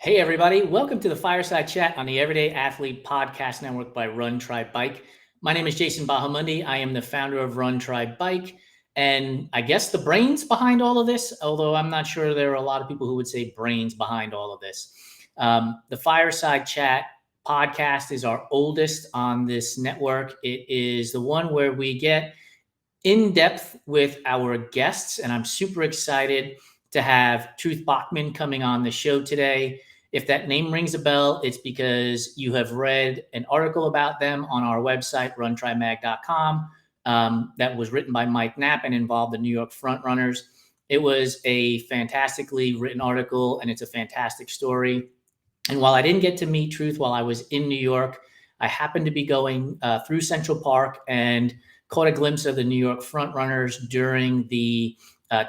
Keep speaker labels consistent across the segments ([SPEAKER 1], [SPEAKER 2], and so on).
[SPEAKER 1] Hey, everybody. Welcome to the Fireside Chat on the Everyday Athlete Podcast Network by Run, Try, Bike. My name is Jason Bahamundi. I am the founder of Run, Try, Bike, and I guess the brains behind all of this, although I'm not sure there are a lot of people who would say brains behind all of this. The Fireside Chat podcast is our oldest on this network. It is the one where we get in depth with our guests, and I'm super excited to have Truth Bachman coming on the show today. If that name rings a bell, it's because you have read an article about them on our website, runtrymag.com, that was written by Mike Knapp and involved the New York Frontrunners. It was a fantastically written article, and it's a fantastic story. And while I didn't get to meet Truth while I was in New York, I happened to be going through Central Park and caught a glimpse of the New York Frontrunners during the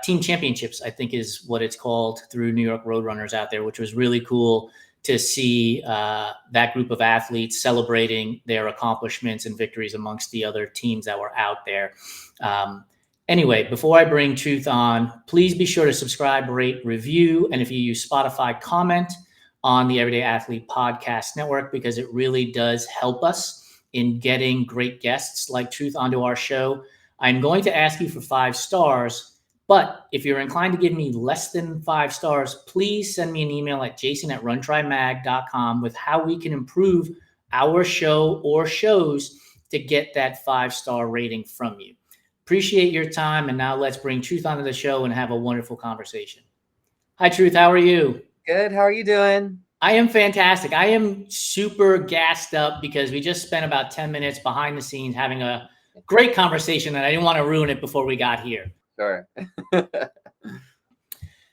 [SPEAKER 1] team championships, I think is what it's called, through New York Roadrunners out there, which was really cool to see that group of athletes celebrating their accomplishments and victories amongst the other teams that were out there. Anyway, before I bring Truth on, please be sure to subscribe, rate, review, and if you use Spotify, comment on the Everyday Athlete Podcast Network, because it really does help us in getting great guests like Truth onto our show. I'm going to ask you for 5 stars, but if you're inclined to give me less than 5 stars, please send me an email at jason@runtrymag.com with how we can improve our show or shows to get that 5-star rating from you. Appreciate your time, and now let's bring Truth onto the show and have a wonderful conversation. Hi, Truth. How are you?
[SPEAKER 2] Good. How are you doing?
[SPEAKER 1] I am fantastic. I am super gassed up because we just spent about 10 minutes behind the scenes having a great conversation, and I didn't want to ruin it before we got here.
[SPEAKER 2] Sure.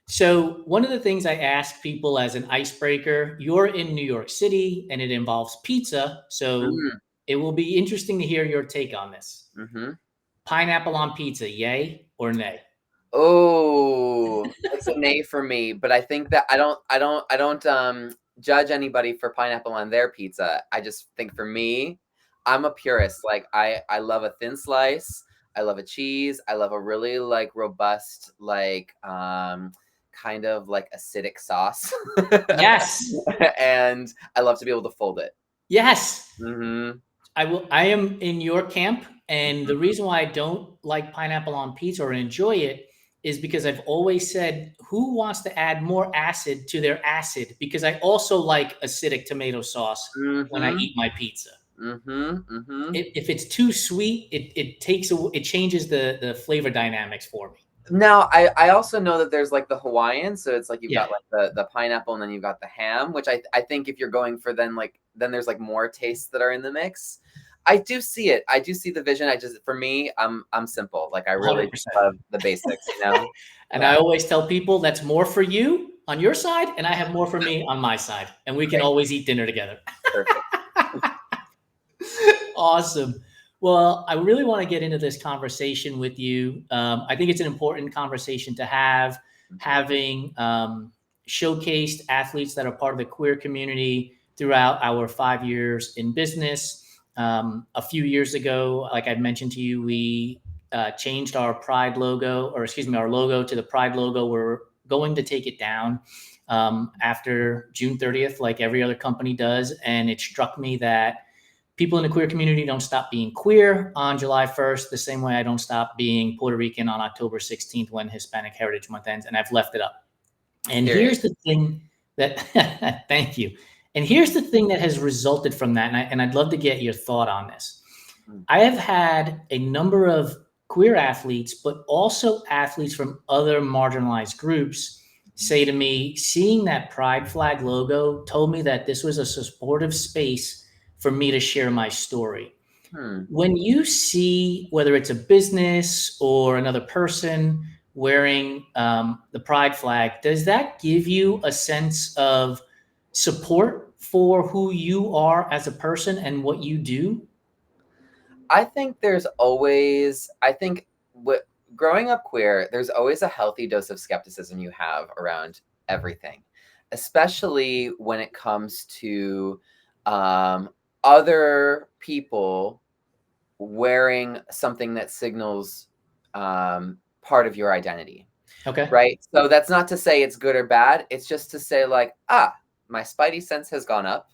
[SPEAKER 1] So one of the things I ask people as an icebreaker, you're in New York City and it involves pizza. So it will be interesting to hear your take on this. Pineapple on pizza, yay or nay?
[SPEAKER 2] Oh, it's a nay for me, but I think that I don't judge anybody for pineapple on their pizza. I just think for me, I'm a purist. Like I love a thin slice. I love a cheese. I love a really like robust, like kind of like acidic sauce.
[SPEAKER 1] Yes.
[SPEAKER 2] And I love to be able to fold it.
[SPEAKER 1] Yes. I am in your camp, and the reason why I don't like pineapple on pizza or enjoy it is because I've always said, who wants to add more acid to their acid? Because I also like acidic tomato sauce when I eat my pizza. If it's too sweet, it changes the flavor dynamics for me.
[SPEAKER 2] Now, I also know that there's like the Hawaiian, so it's like you've got like the pineapple and then you've got the ham, which I think if you're going for then there's like more tastes that are in the mix. I do see it. I do see the vision. For me, I'm simple. Like I really
[SPEAKER 1] 100%.
[SPEAKER 2] love the basics, you know?
[SPEAKER 1] And I always tell people that's more for you on your side, and I have more for me on my side, and we can always eat dinner together.
[SPEAKER 2] Perfect.
[SPEAKER 1] Awesome. Well, I really want to get into this conversation with you. I think it's an important conversation to have, having showcased athletes that are part of the queer community throughout our 5 years in business. A few years ago, like I mentioned to you, we changed our Pride logo, or excuse me, our logo to the Pride logo. We're going to take it down after June 30th, like every other company does. And it struck me that people in the queer community don't stop being queer on July 1st, the same way I don't stop being Puerto Rican on October 16th when Hispanic Heritage Month ends, and I've left it up. And here's the thing that, thank you. And here's the thing that has resulted from that, and I'd love to get your thought on this. I have had a number of queer athletes, but also athletes from other marginalized groups say to me, seeing that Pride flag logo told me that this was a supportive space for me to share my story. When you see, whether it's a business or another person wearing the Pride flag, does that give you a sense of support for who you are as a person and what you do?
[SPEAKER 2] I think growing up queer, there's always a healthy dose of skepticism you have around everything, especially when it comes to other people wearing something that signals part of your identity.
[SPEAKER 1] Okay.
[SPEAKER 2] Right. So that's not to say it's good or bad. It's just to say like, my spidey sense has gone up.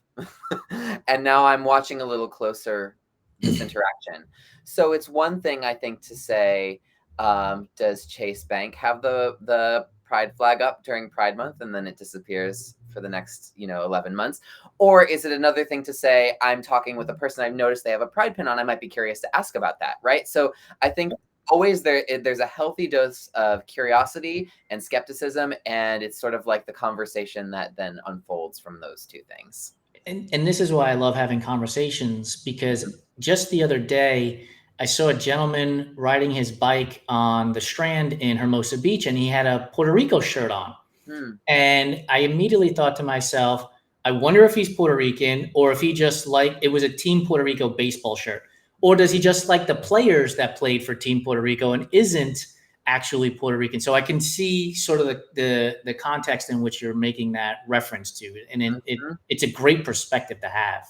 [SPEAKER 2] And now I'm watching a little closer this interaction. So it's one thing, I think, to say, does Chase Bank have the pride flag up during Pride Month and then it disappears for the next 11 months? Or is it another thing to say, I'm talking with a person, I've noticed they have a pride pin on, I might be curious to ask about that, right? So I think always there's a healthy dose of curiosity and skepticism, and it's sort of like the conversation that then unfolds from those two things.
[SPEAKER 1] And this is why I love having conversations, because just the other day I saw a gentleman riding his bike on the Strand in Hermosa Beach, and he had a Puerto Rico shirt on. And I immediately thought to myself, I wonder if he's Puerto Rican, or if he just it was a Team Puerto Rico baseball shirt, or does he just like the players that played for Team Puerto Rico and isn't actually Puerto Rican? So I can see sort of the context in which you're making that reference to, and it's a great perspective to have.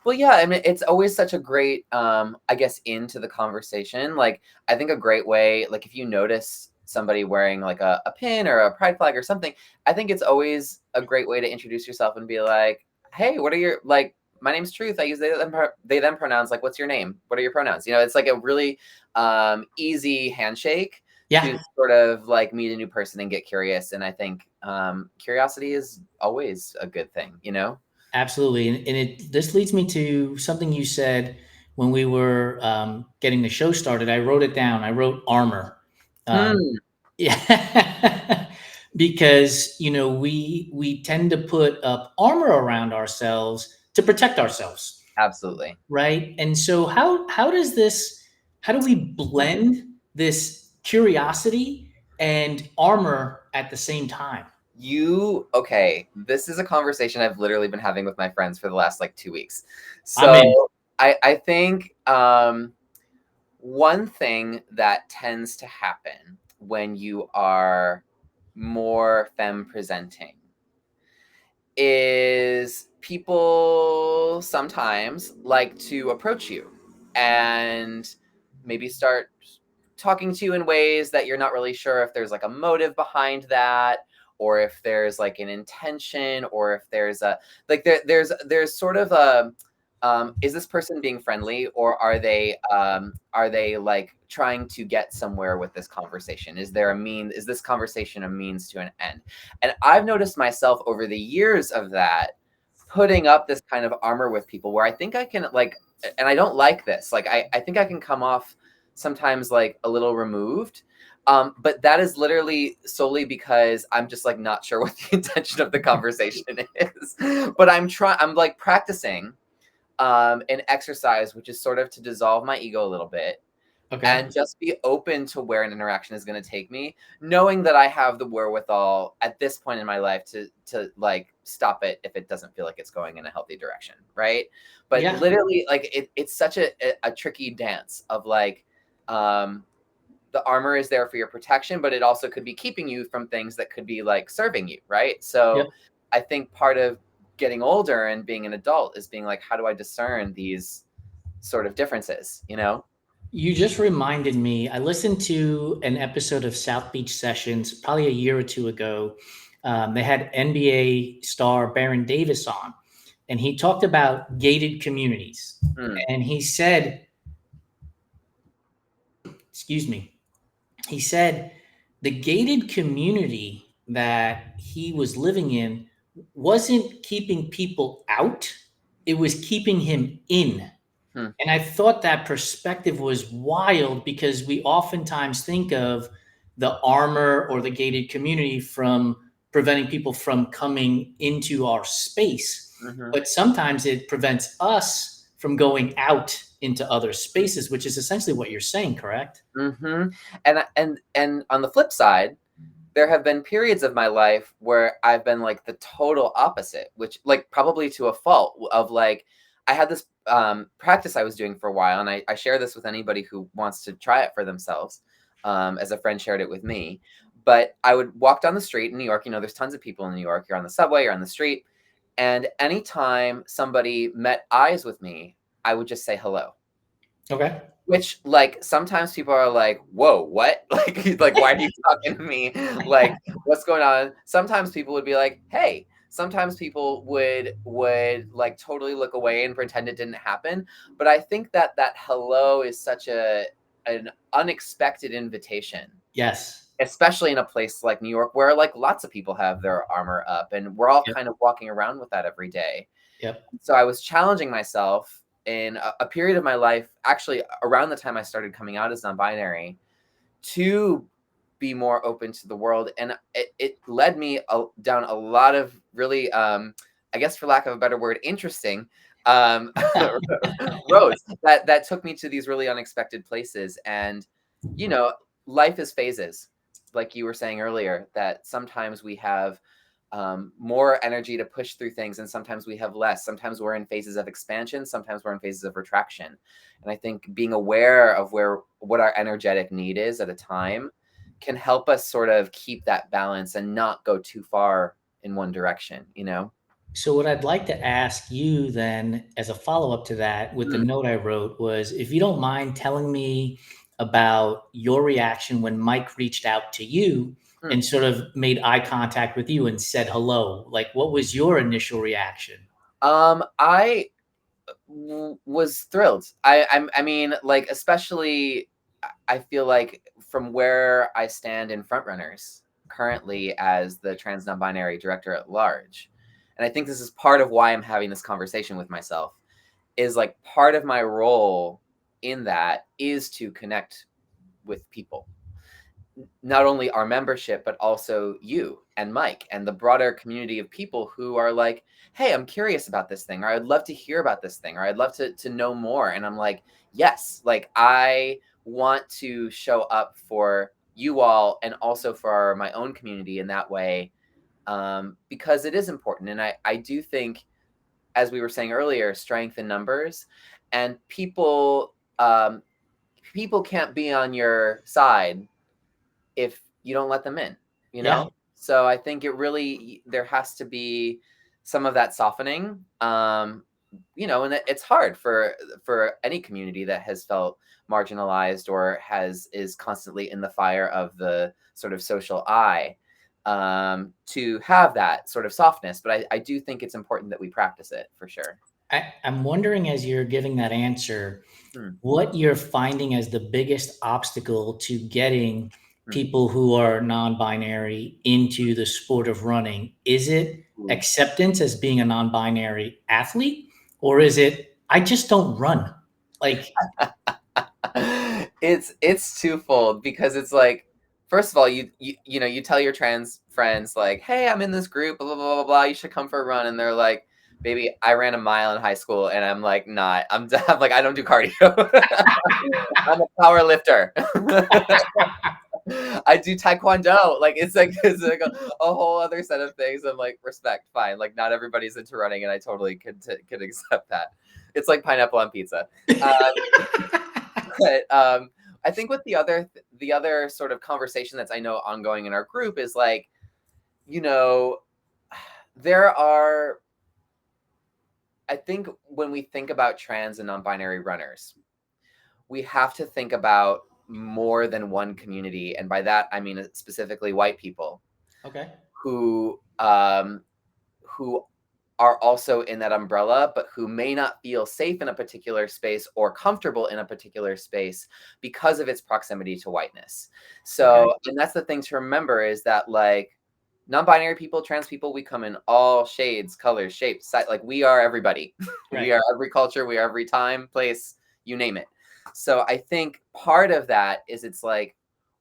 [SPEAKER 2] Well, yeah, I mean, it's always such a great, I guess, into the conversation. Like, I think a great way, like if you notice somebody wearing like a pin or a pride flag or something, I think it's always a great way to introduce yourself and be like, hey, what are your, like, my name's Truth. I use they them pronouns. Like, what's your name? What are your pronouns? It's like a really easy handshake to sort of like meet a new person and get curious. And I think curiosity is always a good thing,
[SPEAKER 1] Absolutely. And this leads me to something you said when we were getting the show started. I wrote it down. I wrote armor. Yeah. Because, we tend to put up armor around ourselves to protect ourselves.
[SPEAKER 2] Absolutely.
[SPEAKER 1] Right. And so how do we blend this curiosity and armor at the same time?
[SPEAKER 2] Okay, this is a conversation I've literally been having with my friends for the last like 2 weeks. So I think one thing that tends to happen when you are more femme presenting is people sometimes like to approach you and maybe start talking to you in ways that you're not really sure if there's like a motive behind that, or if there's like an intention, or if there's a like there's sort of a is this person being friendly, or are they like trying to get somewhere with this conversation? Is this conversation a means to an end? And I've noticed myself over the years of that putting up this kind of armor with people where I think I can like, and I don't like this, like I think I can come off sometimes like a little removed. But that is literally solely because I'm just like not sure what the intention of the conversation is. But I'm like practicing an exercise, which is sort of to dissolve my ego a little bit. Okay. And just be open to where an interaction is going to take me, knowing that I have the wherewithal at this point in my life to like stop it if it doesn't feel like it's going in a healthy direction, right? But literally, like it's such a tricky dance of like, the armor is there for your protection, but it also could be keeping you from things that could be like serving you, right? So I think part of getting older and being an adult is being like, how do I discern these sort of differences,
[SPEAKER 1] You just reminded me, I listened to an episode of South Beach Sessions probably a year or two ago. They had NBA star Baron Davis on, and he talked about gated communities. And he said, he said the gated community that he was living in wasn't keeping people out, it was keeping him in. And I thought that perspective was wild, because we oftentimes think of the armor or the gated community from preventing people from coming into our space. But sometimes it prevents us from going out into other spaces, which is essentially what you're saying, correct?
[SPEAKER 2] And on the flip side, there have been periods of my life where I've been like the total opposite, which like probably to a fault of like, I had this practice I was doing for a while, and I share this with anybody who wants to try it for themselves, as a friend shared it with me. But I would walk down the street in New York. There's tons of people in New York. You're on the subway, you're on the street. And anytime somebody met eyes with me, I would just say hello.
[SPEAKER 1] Okay.
[SPEAKER 2] Which, like, sometimes people are like, whoa, what? Like, why are you talking to me? Like, what's going on? Sometimes people would be like, hey. sometimes people would like totally look away and pretend it didn't happen. But I think that that hello is such an unexpected invitation,
[SPEAKER 1] Yes.
[SPEAKER 2] especially in a place like New York where like lots of people have their armor up and we're all
[SPEAKER 1] Yep.
[SPEAKER 2] kind of walking around with that every day.
[SPEAKER 1] Yep.
[SPEAKER 2] So I was challenging myself in a period of my life, actually around the time I started coming out as non-binary, to be more open to the world. And it led me down a lot of really, I guess for lack of a better word, interesting roads that took me to these really unexpected places. And, you know, life is phases, like you were saying earlier, that sometimes we have more energy to push through things, and sometimes we have less. Sometimes we're in phases of expansion, sometimes we're in phases of retraction. And I think being aware of what our energetic need is at a time can help us sort of keep that balance and not go too far in one direction, you know?
[SPEAKER 1] So what I'd like to ask you then, as a follow-up to that, with the
[SPEAKER 2] Mm,
[SPEAKER 1] note I wrote, was if you don't mind telling me about your reaction when Mike reached out to you
[SPEAKER 2] mm.
[SPEAKER 1] and sort of made eye contact with you and said hello. Like, what was your initial reaction?
[SPEAKER 2] I was thrilled. I mean, like, especially, I feel like from where I stand in Frontrunners currently as the trans non-binary director at large, and I think this is part of why I'm having this conversation with myself, is like part of my role in that is to connect with people, not only our membership, but also you and Mike and the broader community of people who are like, hey, I'm curious about this thing, or I'd love to hear about this thing, or I'd love to know more. And I'm like, yes, like I want to show up for you all and also for my own community in that way, because it is important. And I do think, as we were saying earlier, strength in numbers, and people can't be on your side if you don't let them in, you
[SPEAKER 1] Yeah.
[SPEAKER 2] know? So I think it really, there has to be some of that softening. You know, and it's hard for any community that has felt marginalized or is constantly in the fire of the sort of social eye, to have that sort of softness. But I do think it's important that we practice it for sure.
[SPEAKER 1] I'm wondering, as you're giving that answer,
[SPEAKER 2] Hmm.
[SPEAKER 1] what you're finding as the biggest obstacle to getting
[SPEAKER 2] Hmm.
[SPEAKER 1] people who are non-binary into the sport of running. Is it
[SPEAKER 2] Ooh.
[SPEAKER 1] acceptance as being a non-binary athlete, or is it I just don't run? Like,
[SPEAKER 2] It's twofold, because it's like, first of all, you know, you tell your trans friends like, hey, I'm in this group, blah blah blah blah blah, you should come for a run, and they're like, baby, I ran a mile in high school, and I'm like, not, I'm like, I don't do cardio. I'm a power lifter. I do taekwondo. Like it's like a whole other set of things. I'm like, respect, fine. Like not everybody's into running, and I totally could accept that. It's like pineapple on pizza. But I think with the other sort of conversation that's, I know, ongoing in our group is like, you know, there are, I think when we think about trans and non-binary runners, we have to think about more than one community, and by that I mean specifically white people
[SPEAKER 1] okay,
[SPEAKER 2] who who are also in that umbrella, but who may not feel safe in a particular space or comfortable in a particular space because of its proximity to whiteness.
[SPEAKER 1] okay,
[SPEAKER 2] So, and that's the thing to remember, is that like non-binary people, trans people, we come in all shades, colors, shapes, like we are everybody.
[SPEAKER 1] right,
[SPEAKER 2] We are every culture, we are every time, place, you name it. So I think part of that is, it's like,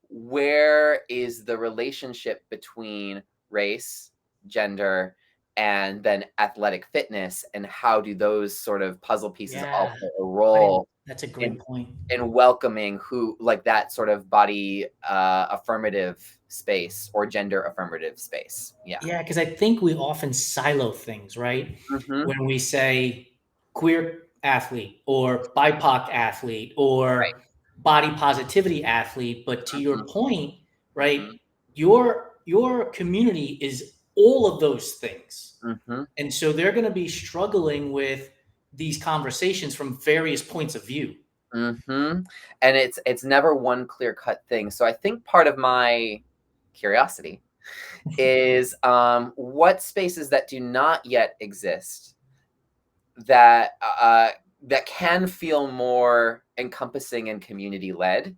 [SPEAKER 2] where is the relationship between race, gender, and then athletic fitness, and how do those sort of puzzle pieces all
[SPEAKER 1] yeah.
[SPEAKER 2] play a
[SPEAKER 1] I,
[SPEAKER 2] role
[SPEAKER 1] that's a
[SPEAKER 2] in
[SPEAKER 1] great point.
[SPEAKER 2] welcoming who, like that sort of body affirmative space or gender affirmative space. Yeah.
[SPEAKER 1] Yeah, because I think we often silo things, right?
[SPEAKER 2] Mm-hmm.
[SPEAKER 1] When we say queer athlete or BIPOC athlete or
[SPEAKER 2] Right.
[SPEAKER 1] body positivity athlete, but to your
[SPEAKER 2] Mm-hmm.
[SPEAKER 1] point, right,
[SPEAKER 2] Mm-hmm.
[SPEAKER 1] your community is all of those things.
[SPEAKER 2] Mm-hmm.
[SPEAKER 1] And so they're going to be struggling with these conversations from various points of view.
[SPEAKER 2] Mm-hmm. And it's never one clear cut thing. So I think part of my curiosity is what spaces that do not yet exist that that can feel more encompassing and community led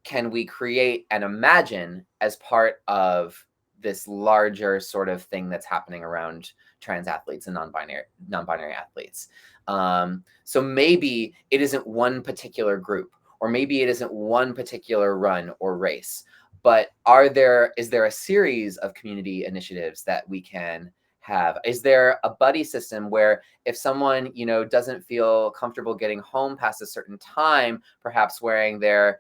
[SPEAKER 2] can we create and imagine as part of this larger sort of thing that's happening around trans athletes and non-binary athletes. So maybe it isn't one particular group, or maybe it isn't one particular run or race, but is there a series of community initiatives that we can have? Is there a buddy system where if someone, doesn't feel comfortable getting home past a certain time, perhaps wearing their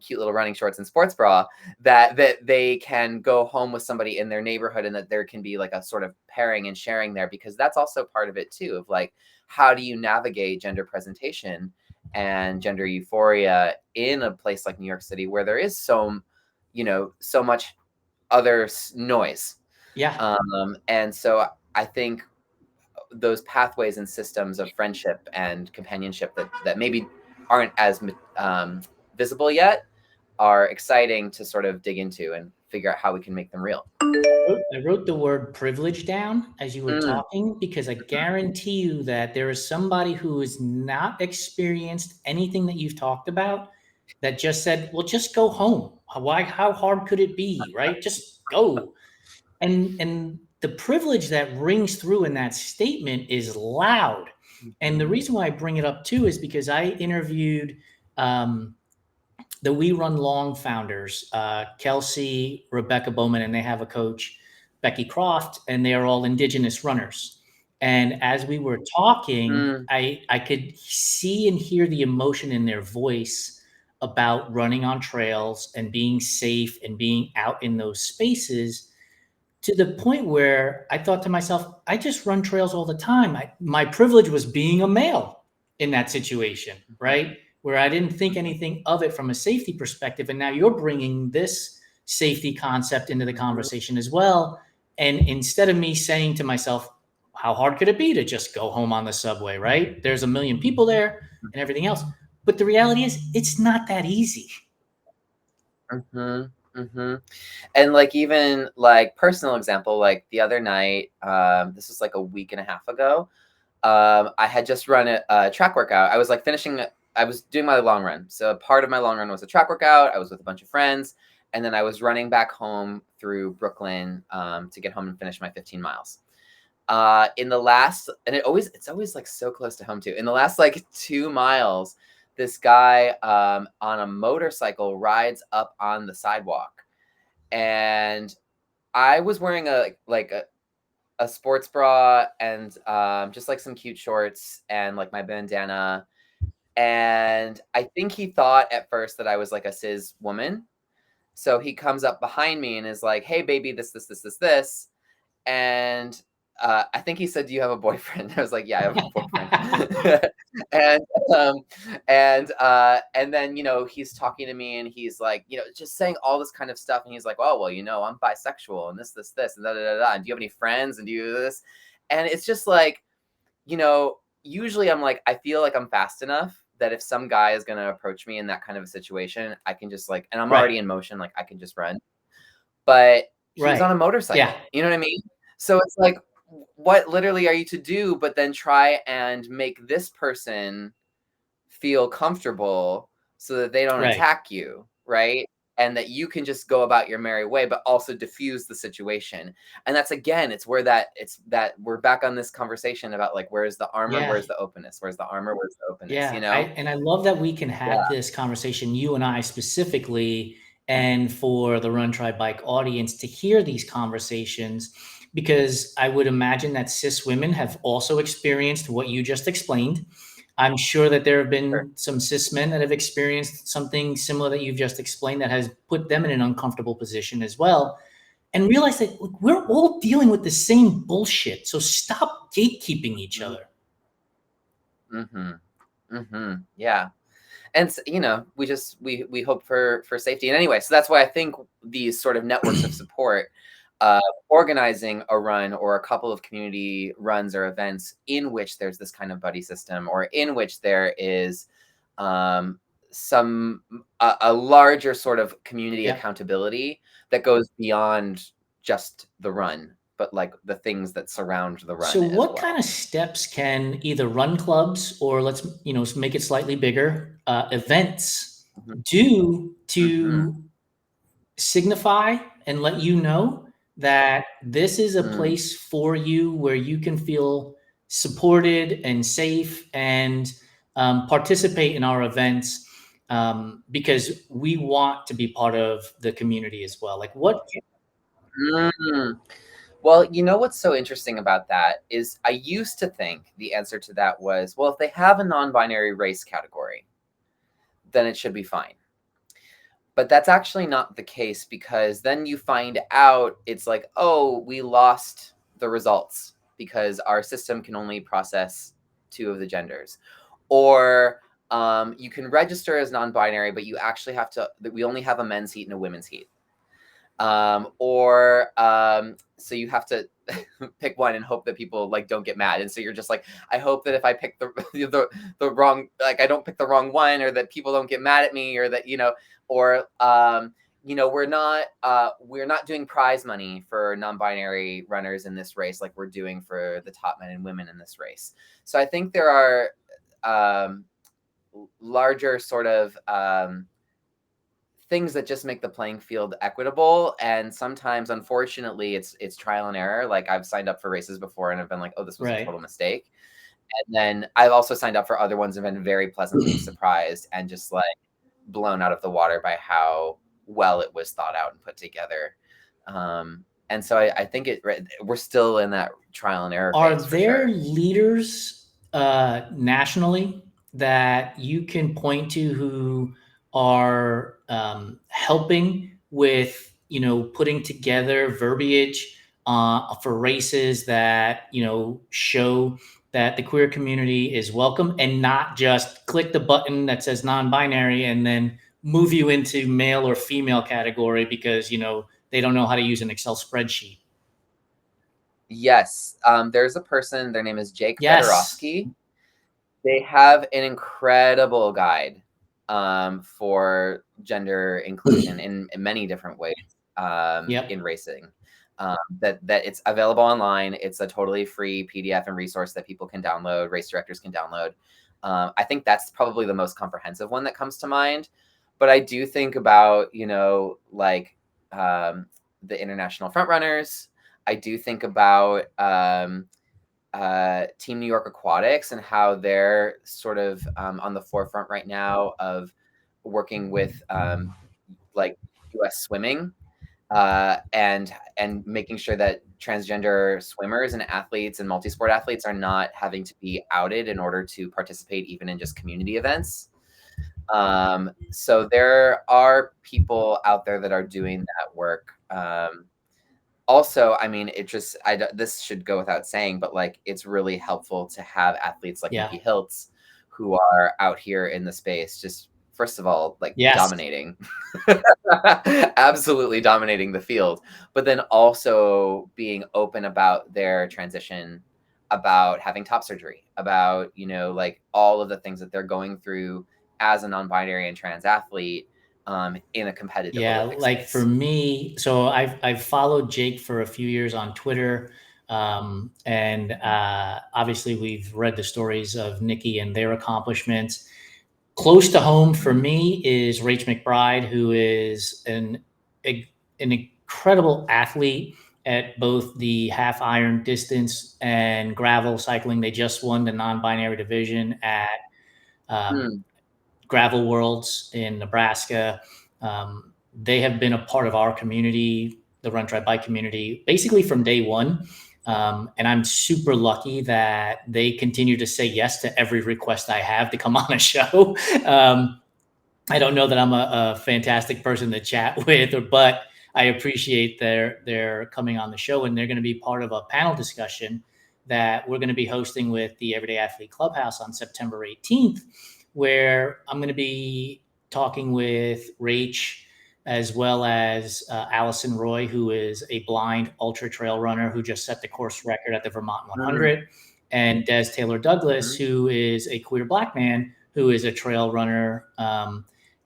[SPEAKER 2] cute little running shorts and sports bra, that they can go home with somebody in their neighborhood, and that there can be like a sort of pairing and sharing there, because that's also part of it too, of like, how do you navigate gender presentation and gender euphoria in a place like New York City where there is so much other noise.
[SPEAKER 1] Yeah.
[SPEAKER 2] And so I think those pathways and systems of friendship and companionship that maybe aren't as visible yet are exciting to sort of dig into and figure out how we can make them real.
[SPEAKER 1] I wrote the word privilege down as you were
[SPEAKER 2] Mm.
[SPEAKER 1] talking, because I guarantee you that there is somebody who has not experienced anything that you've talked about that just said, well, just go home. How hard could it be? Right? Just go. And the privilege that rings through in that statement is loud. And the reason why I bring it up too is because I interviewed the We Run Long founders, Kelsey, Rebecca Bowman, and they have a coach, Becky Croft, and they are all Indigenous runners. And as we were talking,
[SPEAKER 2] Mm.
[SPEAKER 1] I could see and hear the emotion in their voice about running on trails and being safe and being out in those spaces, to the point where I thought to myself, I just run trails all the time. My privilege was being a male in that situation, right? Where I didn't think anything of it from a safety perspective. And now you're bringing this safety concept into the conversation as well. And instead of me saying to myself, how hard could it be to just go home on the subway, right? There's a million people there and everything else. But the reality is, it's not that easy.
[SPEAKER 2] And like, even like personal example, like the other night, this was like a week and a half ago, I had just run a track workout. I was like I was doing my long run. So part of my long run was a track workout. I was with a bunch of friends, and then I was running back home through Brooklyn to get home and finish my 15 miles. In the last, and it's always like so close to home too. In the last like 2 miles, this guy on a motorcycle rides up on the sidewalk, and I was wearing a sports bra and just like some cute shorts and like my bandana. And I think he thought at first that I was like a cis woman. So he comes up behind me and is like, "Hey, baby, this." And I think he said, "Do you have a boyfriend?" I was like, "Yeah, I have a boyfriend." and um, and then he's talking to me, and he's like, just saying all this kind of stuff, and he's like, "Oh, well, I'm bisexual, and this, and da da da da. And do you have any friends? And do you do this?" And it's just like, usually I'm like, I feel like I'm fast enough that if some guy is gonna approach me in that kind of a situation, I can just like, and I'm already in motion, like I can just run. But he was
[SPEAKER 1] Right.
[SPEAKER 2] on a motorcycle.
[SPEAKER 1] Yeah.
[SPEAKER 2] You know what I mean? So it's like, what literally are you to do but then try and make this person feel comfortable so that they don't
[SPEAKER 1] Right.
[SPEAKER 2] attack you, right? And that you can just go about your merry way, but also diffuse the situation. And that's, again, it's that we're back on this conversation about like, where's the armor,
[SPEAKER 1] Yeah.
[SPEAKER 2] where's the openness, where's the armor, where's the openness,
[SPEAKER 1] Yeah, I love that we can have
[SPEAKER 2] Yeah.
[SPEAKER 1] this conversation, you and I specifically, and for the Run Try Bike audience to hear these conversations, because I would imagine that cis women have also experienced what you just explained. I'm sure that there have
[SPEAKER 2] Sure.
[SPEAKER 1] been some cis men that have experienced something similar that you've just explained that has put them in an uncomfortable position as well. And realize that, look, we're all dealing with the same bullshit. So stop gatekeeping each other.
[SPEAKER 2] Yeah. And we hope for safety. And anyway, so that's why I think these sort of networks of support, organizing a run or a couple of community runs or events in which there's this kind of buddy system, or in which there is a larger sort of community accountability that goes beyond just the run, but like the things that surround the run
[SPEAKER 1] So
[SPEAKER 2] as
[SPEAKER 1] what
[SPEAKER 2] well.
[SPEAKER 1] kind of steps can either run clubs or let's, make it slightly bigger, events do to signify and let you know that this is a place for you where you can feel supported and safe and participate in our events, because we want to be part of the community as well. Like what?
[SPEAKER 2] Well, you know what's so interesting about that is I used to think the answer to that was, well, if they have a non-binary race category, then it should be fine. But that's actually not the case, because then you find out it's like, oh, we lost the results because our system can only process 2 of the genders. Or you can register as non-binary, but you actually have to, we only have a men's heat and a women's heat. So you have to pick one and hope that people like don't get mad. And so you're just like, I hope that if I pick the wrong, like I don't pick the wrong one, or that people don't get mad at me, or that, or we're not doing prize money for non-binary runners in this race like we're doing for the top men and women in this race. So I think there are larger sort of things that just make the playing field equitable. And sometimes, unfortunately, it's trial and error. Like I've signed up for races before and I've been like, oh, this was a total mistake. And then I've also signed up for other ones and been very pleasantly surprised and just like blown out of the water by how well it was thought out and put together. And so I think we're still in that trial and error phase.
[SPEAKER 1] Are there leaders nationally that you can point to who are helping with, putting together verbiage for races that, show that the queer community is welcome, and not just click the button that says non-binary and then move you into male or female category because, they don't know how to use an Excel spreadsheet?
[SPEAKER 2] Yes. There's a person, their name is Jake Fedorovsky.
[SPEAKER 1] Yes.
[SPEAKER 2] They have an incredible guide for gender inclusion in many different ways in racing. That it's available online. It's a totally free PDF and resource that people can download, race directors can download. I think that's probably the most comprehensive one that comes to mind. But I do think about, like the International Frontrunners. I do think about Team New York Aquatics and how they're sort of on the forefront right now of working with like U.S. swimming and making sure that transgender swimmers and athletes and multi-sport athletes are not having to be outed in order to participate even in just community events. So there are people out there that are doing that work. Also, I mean, this should go without saying, but like, it's really helpful to have athletes like Nikki Hiltz who are out here in the space, just first of all, like dominating, absolutely dominating the field, but then also being open about their transition, about having top surgery, about, like all of the things that they're going through as a non-binary and trans athlete in a competitive Olympic
[SPEAKER 1] like
[SPEAKER 2] space.
[SPEAKER 1] For me, so I've followed Jake for a few years on Twitter, and obviously we've read the stories of Nikki and their accomplishments. Close to home for me is Rach McBride, who is an incredible athlete at both the half iron distance and gravel cycling. They just won the non-binary division at Gravel Worlds in Nebraska. They have been a part of our community, the Run Try Bike community, basically from day one. And I'm super lucky that they continue to say yes to every request I have to come on a show. I don't know that I'm a fantastic person to chat with, but I appreciate their coming on the show, and they're going to be part of a panel discussion that we're going to be hosting with the Everyday Athlete Clubhouse on September 18th, where I'm going to be talking with Rach as well as Allison Roy, who is a blind ultra trail runner who just set the course record at the Vermont 100, and Des Taylor Douglas, who is a queer Black man who is a trail runner.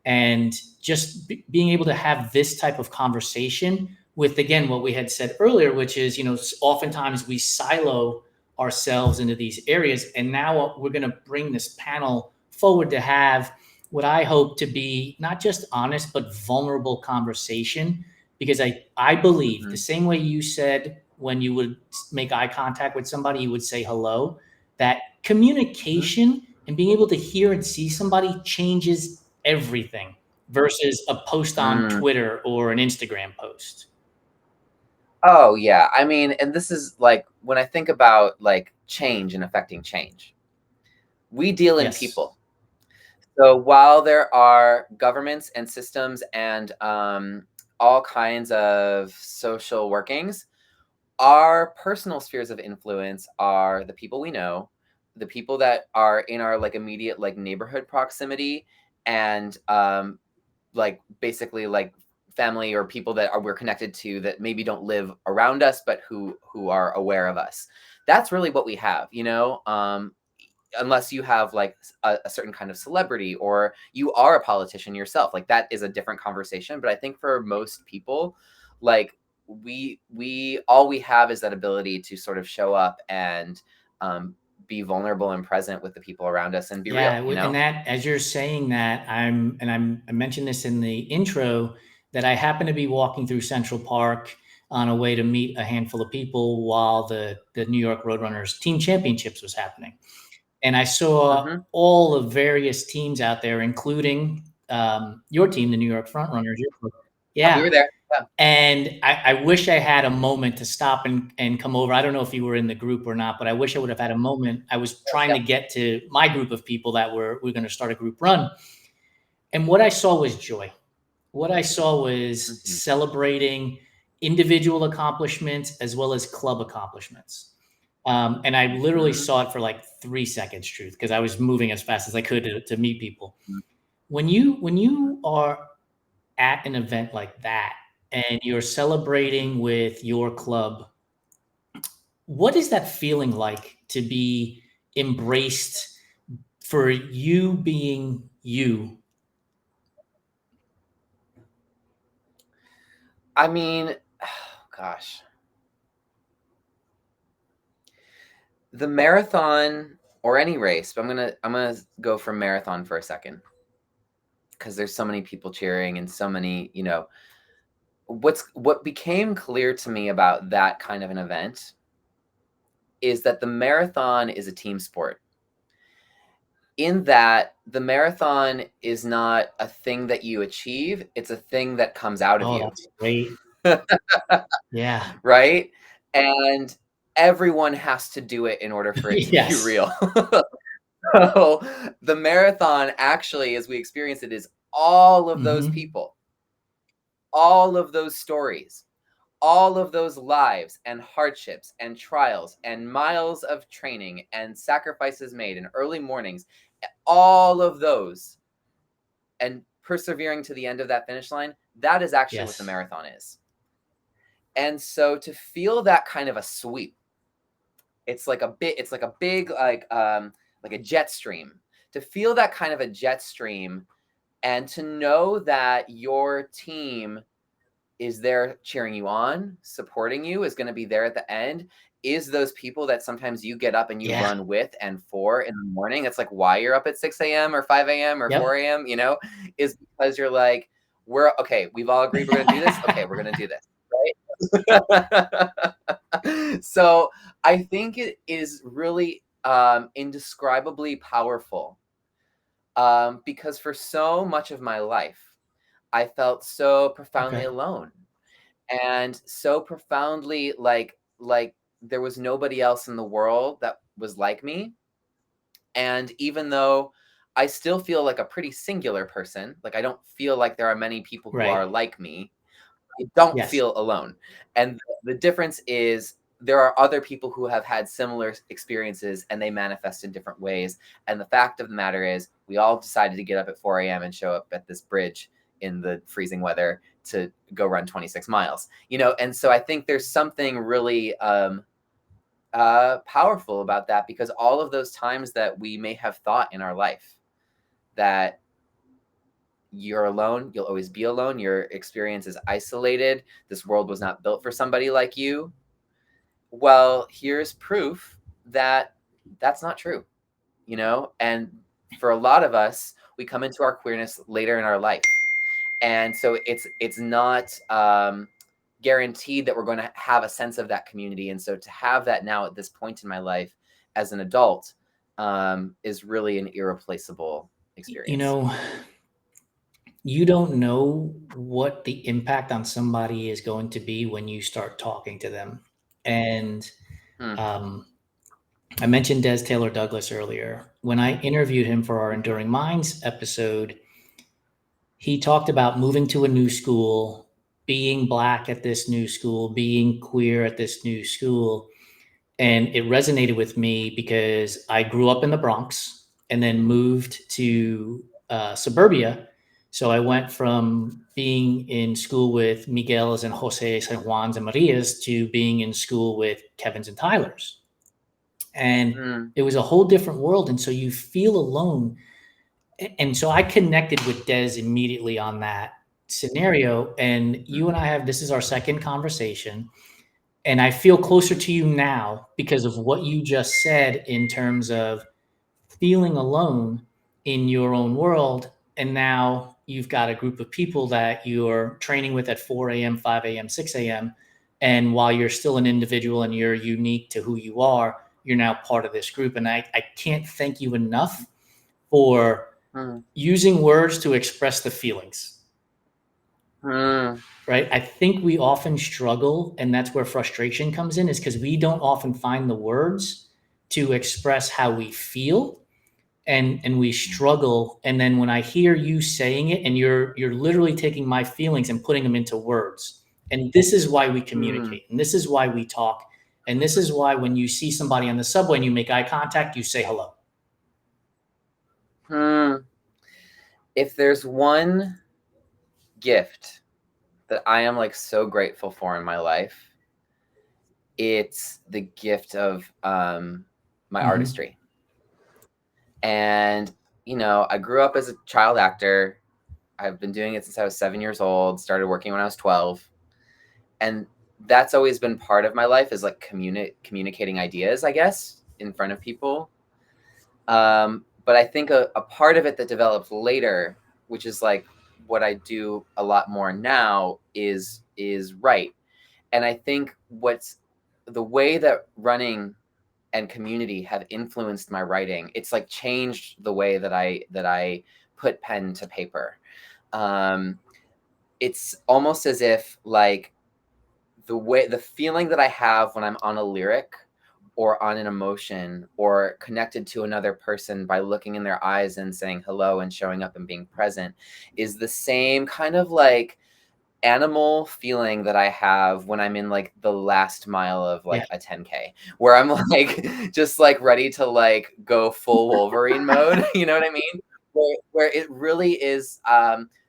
[SPEAKER 1] And just being able to have this type of conversation with, again, what we had said earlier, which is, oftentimes we silo ourselves into these areas. And now we're going to bring this panel forward to have what I hope to be not just honest, but vulnerable conversation. Because I believe the same way you said when you would make eye contact with somebody, you would say hello, that communication and being able to hear and see somebody changes everything versus a post on Twitter or an Instagram post.
[SPEAKER 2] Oh, yeah. I mean, and this is like when I think about like change and affecting change, we deal in people. So while there are governments and systems and all kinds of social workings, our personal spheres of influence are the people we know, the people that are in our like immediate like neighborhood proximity, and like basically like family or people that we're connected to that maybe don't live around us but who are aware of us. That's really what we have, unless you have like a certain kind of celebrity or you are a politician yourself. Like that is a different conversation, but I think for most people, like we all we have is that ability to sort of show up and be vulnerable and present with the people around us and be real,
[SPEAKER 1] And that, as you're saying that, I mentioned this in the intro, that I happen to be walking through Central Park on a way to meet a handful of people while the New York Roadrunners team championships was happening. And I saw all the various teams out there, including your team, the New York Frontrunners.
[SPEAKER 2] We were there. Yeah.
[SPEAKER 1] And I wish I had a moment to stop and come over. I don't know if you were in the group or not, but I wish I would have had a moment. I was trying to get to my group of people that we're going to start a group run. And what I saw was joy. What I saw was celebrating individual accomplishments as well as club accomplishments. And I literally saw it for like 3 seconds, Truth, because I was moving as fast as I could to meet people. When you are at an event like that and you're celebrating with your club, what is that feeling like to be embraced for you being you?
[SPEAKER 2] I mean, gosh. The marathon or any race, but I'm gonna go for marathon for a second because there's so many people cheering and so many, what became clear to me about that kind of an event is that the marathon is a team sport. In that the marathon is not a thing that you achieve, it's a thing that comes out of you.
[SPEAKER 1] That's great. Yeah.
[SPEAKER 2] Right? And everyone has to do it in order for it to be real. So the marathon actually, as we experience it, is all of those people, all of those stories, all of those lives and hardships and trials and miles of training and sacrifices made and early mornings, all of those, and persevering to the end of that finish line, that is actually what the marathon is. And so to feel that kind of a sweep, it's like a big like a jet stream. To feel that kind of a jet stream and to know that your team is there cheering you on, supporting you, is going to be there at the end, is those people that sometimes you get up and you run with and for in the morning. It's like why you're up at 6 a.m. or 5 a.m. or 4 a.m., is because you're like, we've all agreed we're going to do this. Okay, we're going to do this. Right? So I think it is really indescribably powerful because for so much of my life, I felt so profoundly alone and so profoundly like there was nobody else in the world that was like me. And even though I still feel like a pretty singular person, like I don't feel like there are many people who are like me, I don't feel alone. And the difference is there are other people who have had similar experiences and they manifest in different ways. And the fact of the matter is we all decided to get up at 4 a.m. and show up at this bridge in the freezing weather to go run 26 miles, and so I think there's something really powerful about that, because all of those times that we may have thought in our life that you're alone. You'll always be alone. Your experience is isolated. This world was not built for somebody like you. Well, here's proof that that's not true, you know? And for a lot of us, we come into our queerness later in our life. And so it's not guaranteed that we're going to have a sense of that community. And so to have that now at this point in my life as an adult is really an irreplaceable experience.
[SPEAKER 1] You know, you don't know what the impact on somebody is going to be when you start talking to them. And I mentioned Des Taylor Douglas earlier. When I interviewed him for our Enduring Minds episode, he talked about moving to a new school, being Black at this new school, being queer at this new school. And it resonated with me because I grew up in the Bronx and then moved to suburbia. So I went from being in school with Miguel's and Jose's and Juan's and Maria's to being in school with Kevin's and Tyler's. And it was a whole different world. And so you feel alone. And so I connected with Des immediately on that scenario. And you and I have, this is our second conversation. And I feel closer to you now because of what you just said in terms of feeling alone in your own world. And now you've got a group of people that you're training with at 4 a.m., 5 a.m., 6 a.m. And while you're still an individual and you're unique to who you are, you're now part of this group. And I can't thank you enough for using words to express the feelings. Right? I think we often struggle, and that's where frustration comes in, is because we don't often find the words to express how we feel, and we struggle. And then when I hear you saying it, and you're literally taking my feelings and putting them into words, and this is why we communicate, and this is why we talk, and this is why when you see somebody on the subway and you make eye contact, you say hello.
[SPEAKER 2] If there's one gift that I am like so grateful for in my life, it's the gift of my artistry. And, you know, I grew up as a child actor. I've been doing it since I was 7 years old, started working when I was 12. And that's always been part of my life, is like communicating ideas, I guess, in front of people. But I think a part of it that developed later, which is like what I do a lot more now, is write. And I think what's the way that running and community have influenced my writing, it's like changed the way that I put pen to paper. It's almost as if like the feeling that I have when I'm on a lyric or on an emotion or connected to another person by looking in their eyes and saying hello and showing up and being present is the same kind of like animal feeling that I have when I'm in like the last mile of like a 10K, where I'm like just like ready to like go full Wolverine mode. You know what I mean? Where it really is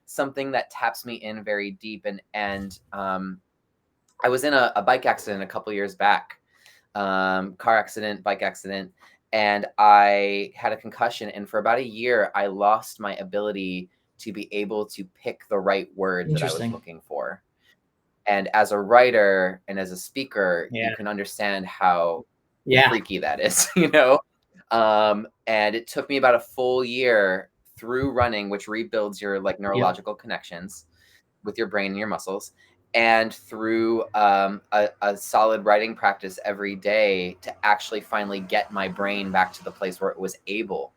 [SPEAKER 2] something that taps me in very deep. And I was in a bike accident a couple years back, car accident, bike accident, and I had a concussion. And for about a year, I lost my ability to be able to pick the right word that I was looking for. And as a writer and as a speaker, you can understand how freaky that is, you know? And it took me about a full year through running, which rebuilds your like neurological connections with your brain and your muscles, and through a solid writing practice every day to actually finally get my brain back to the place where it was able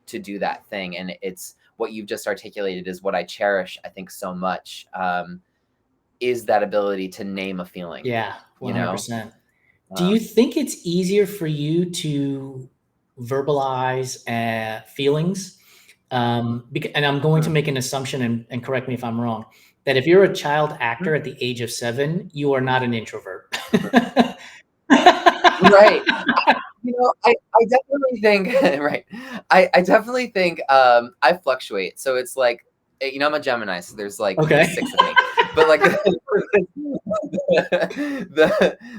[SPEAKER 2] to do that thing. And it's what you've just articulated is what I cherish, I think, so much, is that ability to name a feeling.
[SPEAKER 1] Yeah, 100%.
[SPEAKER 2] You know?
[SPEAKER 1] Do you think it's easier for you to verbalize feelings? And I'm going to make an assumption, and correct me if I'm wrong, that if you're a child actor at the age of 7, you are not an introvert.
[SPEAKER 2] Right. You know, I definitely think, right. I definitely think I fluctuate. So it's like, you know, I'm a Gemini, so there's like 6 of me. But like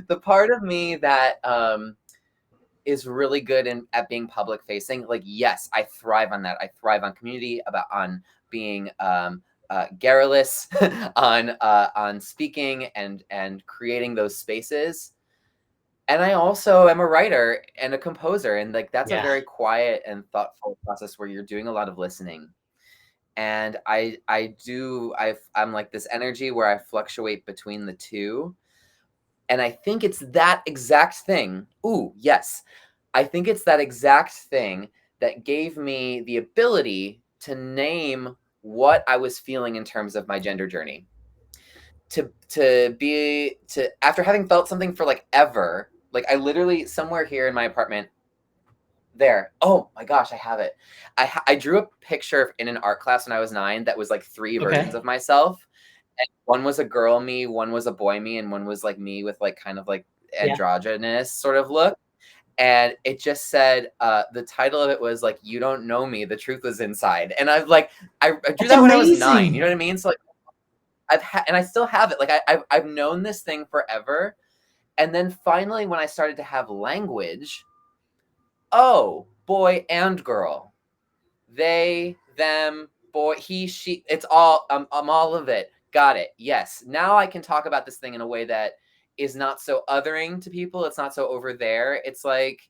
[SPEAKER 2] the part of me that is really good at being public facing, like, yes, I thrive on that. I thrive on community, on being garrulous, on speaking and creating those spaces. And I also am a writer and a composer, and like that's a
[SPEAKER 1] Yeah.
[SPEAKER 2] very quiet and thoughtful process where you're doing a lot of listening. And I'm like this energy where I fluctuate between the two. And I think it's that exact thing. Ooh, yes. I think it's that exact thing that gave me the ability to name what I was feeling in terms of my gender journey. To after having felt something for like ever, like I literally somewhere here in my apartment there. Oh my gosh, I have it. I drew a picture in an art class when I was 9 that was like 3 versions
[SPEAKER 1] Okay.
[SPEAKER 2] of myself. And one was a girl me, one was a boy me, and one was like me with like kind of like
[SPEAKER 1] Yeah.
[SPEAKER 2] androgynous sort of look. And it just said, the title of it was like, "You don't know me, the truth is inside." And I drew
[SPEAKER 1] That's
[SPEAKER 2] that when I was 9. You know
[SPEAKER 1] amazing.
[SPEAKER 2] what I mean? So like and I still have it. Like I've known this thing forever. And then finally, when I started to have language, oh, boy and girl, they, them, boy, he, she, it's all, I'm all of it. Got it. Yes. Now I can talk about this thing in a way that is not so othering to people. It's not so over there. It's like,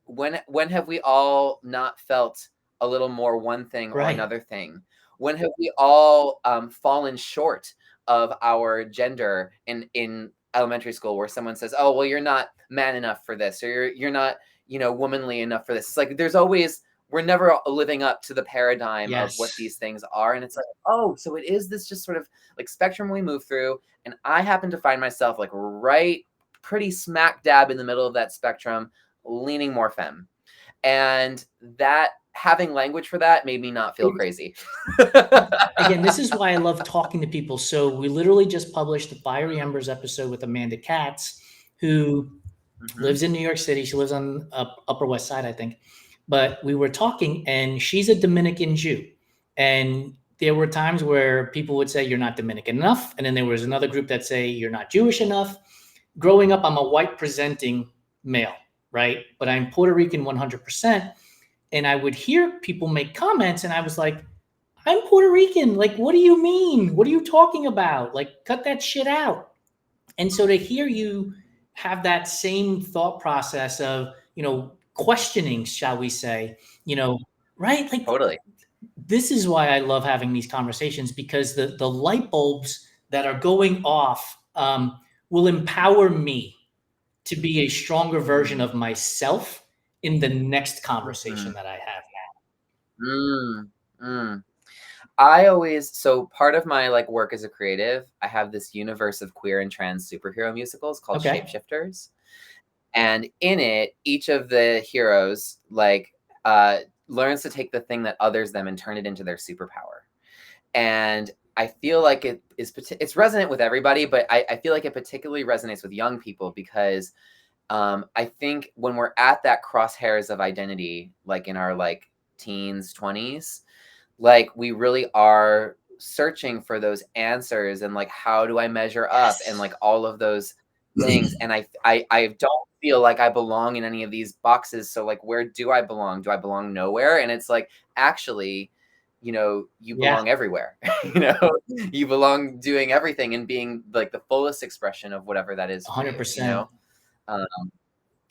[SPEAKER 2] when have we all not felt a little more one thing or
[SPEAKER 1] Right.
[SPEAKER 2] another thing? When have we all fallen short of our gender in elementary school, where someone says, "Oh, well, you're not man enough for this," or "You're not, womanly enough for this." It's like there's always we're never living up to the paradigm of what
[SPEAKER 1] Yes.
[SPEAKER 2] these things are, and it's like, oh, so it is this just sort of like spectrum we move through, and I happen to find myself like right pretty smack dab in the middle of that spectrum, leaning more femme. And that having language for that made me not feel crazy.
[SPEAKER 1] Again, this is why I love talking to people. So we literally just published the Fiery Embers episode with Amanda Katz, who
[SPEAKER 2] Mm-hmm.
[SPEAKER 1] lives in New York City. She lives on Upper West Side, I think. But we were talking, and she's a Dominican Jew. And there were times where people would say, "You're not Dominican enough." And then there was another group that say, "You're not Jewish enough." Growing up, I'm a white presenting male, right? But I'm Puerto Rican 100%. And I would hear people make comments, and I was like, "I'm Puerto Rican. Like, what do you mean? What are you talking about? Like, cut that shit out." And so to hear you have that same thought process of, questioning, shall we say, right? Like,
[SPEAKER 2] Totally.
[SPEAKER 1] this is why I love having these conversations, because the light bulbs that are going off will empower me to be a stronger version of myself in the next
[SPEAKER 2] Mm-hmm.
[SPEAKER 1] conversation that I have.
[SPEAKER 2] Mm, mm. I always so part of my like work as a creative, I have this universe of queer and trans superhero musicals called
[SPEAKER 1] Okay.
[SPEAKER 2] Shapeshifters. And in it, each of the heroes like uh learns to take the thing that others them and turn it into their superpower. And I feel like it's resonant with everybody, but I feel like it particularly resonates with young people because I think when we're at that crosshairs of identity, like in our like teens, 20s, like we really are searching for those answers and like how do I measure up and
[SPEAKER 1] Yes.
[SPEAKER 2] like all of those things. And I don't feel like I belong in any of these boxes. So like where do I belong? Do I belong nowhere? And it's like actually, you
[SPEAKER 1] Yeah.
[SPEAKER 2] belong everywhere. You belong doing everything and being like the fullest expression of whatever that is for you.
[SPEAKER 1] 100%.
[SPEAKER 2] Um,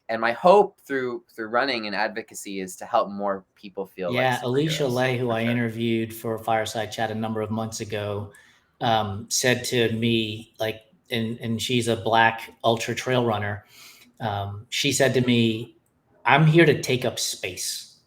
[SPEAKER 2] and my hope through running and advocacy is to help more people feel like
[SPEAKER 1] Yeah, Alicia
[SPEAKER 2] superheroes
[SPEAKER 1] Lay, who
[SPEAKER 2] for
[SPEAKER 1] I
[SPEAKER 2] sure.
[SPEAKER 1] interviewed for Fireside Chat a number of months ago, said to me, like, and she's a Black ultra trail runner. She said to me, "I'm here to take up space."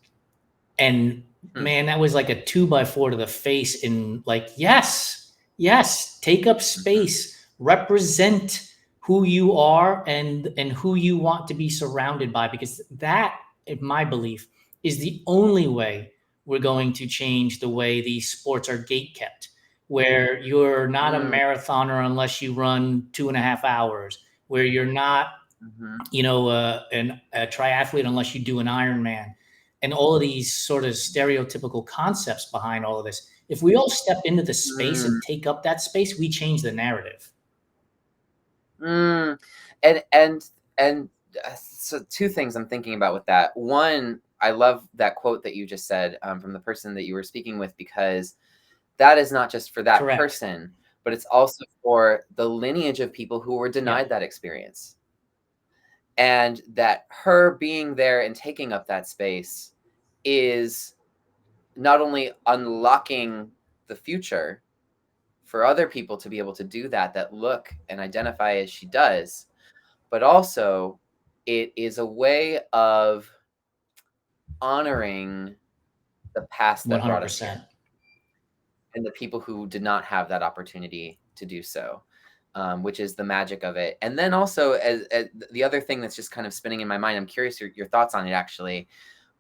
[SPEAKER 1] And
[SPEAKER 2] Hmm.
[SPEAKER 1] man, that was like a 2x4 to the face. In like, yes, yes, take up
[SPEAKER 2] Mm-hmm.
[SPEAKER 1] space, represent who you are and who you want to be surrounded by, because that, in my belief, is the only way we're going to change the way these sports are gate kept, where you're not a
[SPEAKER 2] Mm,
[SPEAKER 1] marathoner unless you run 2.5 hours, where you're not
[SPEAKER 2] mhm,
[SPEAKER 1] a triathlete unless you do an Ironman, and all of these sort of stereotypical concepts behind all of this. If we all step into the space
[SPEAKER 2] mm,
[SPEAKER 1] and take up that space, we change the narrative.
[SPEAKER 2] mm. And so two things I'm thinking about with that. One, I love that quote that you just said from the person that you were speaking with because that is not just for that
[SPEAKER 1] Correct.
[SPEAKER 2] person, but it's also for the lineage of people who were denied that experience. And that her being there and taking up that space is not only unlocking the future for other people to be able to do that look and identify as she does, but also it is a way of honoring the past that brought us here
[SPEAKER 1] 100%.
[SPEAKER 2] and the people who did not have that opportunity to do so, which is the magic of it. And then also, as the other thing that's just kind of spinning in my mind, I'm curious your thoughts on it actually,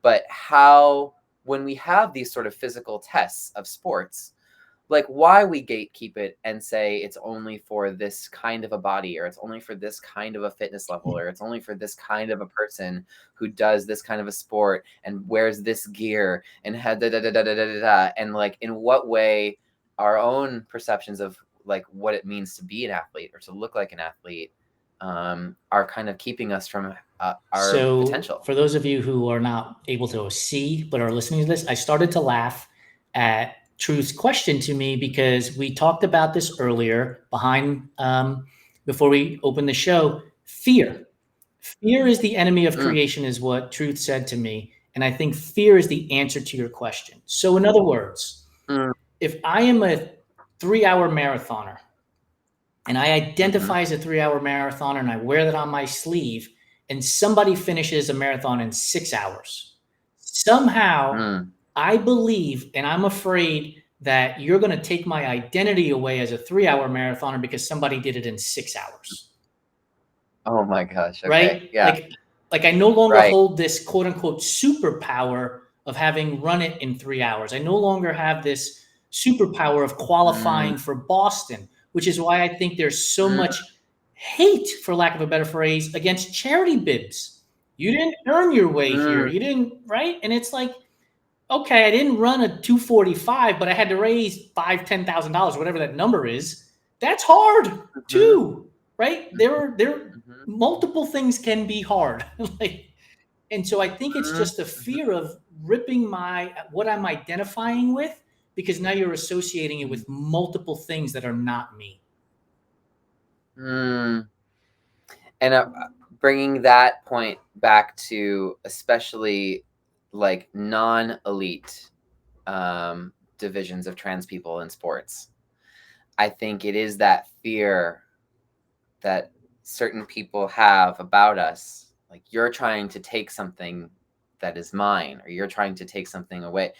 [SPEAKER 2] but how when we have these sort of physical tests of sports, like why we gatekeep it and say it's only for this kind of a body, or it's only for this kind of a fitness level, or it's only for this kind of a person who does this kind of a sport and wears this gear and and like in what way our own perceptions of like what it means to be an athlete or to look like an athlete are kind of keeping us from our potential.
[SPEAKER 1] For those of you who are not able to see but are listening to this, I started to laugh at Truth's question to me because we talked about this earlier before we opened the show. Fear is the enemy of creation is what Truth said to me, and I think fear is the answer to your question. So in other words, if I am a 3-hour marathoner and I identify as a 3-hour marathoner and I wear that on my sleeve, and somebody finishes a marathon in 6 hours, somehow I believe and I'm afraid that you're going to take my identity away as a 3-hour marathoner because somebody did it in 6 hours.
[SPEAKER 2] Oh my gosh. Okay.
[SPEAKER 1] Right?
[SPEAKER 2] Yeah.
[SPEAKER 1] Like I no longer hold this quote unquote superpower of having run it in 3 hours. I no longer have this superpower of qualifying for Boston, which is why I think there's so much hate, for lack of a better phrase, against charity bibs. You didn't earn your way here. You didn't, right? And it's like, okay, I didn't run a 245, but I had to raise $10,000, whatever that number is. That's hard too, right? There multiple things can be hard. And so I think it's just a fear of ripping what I'm identifying with, because now you're associating it with multiple things that are not me.
[SPEAKER 2] And bringing that point back to especially like non-elite divisions of trans people in sports, I think it is that fear that certain people have about us. Like you're trying to take something that is mine, or you're trying to take something away.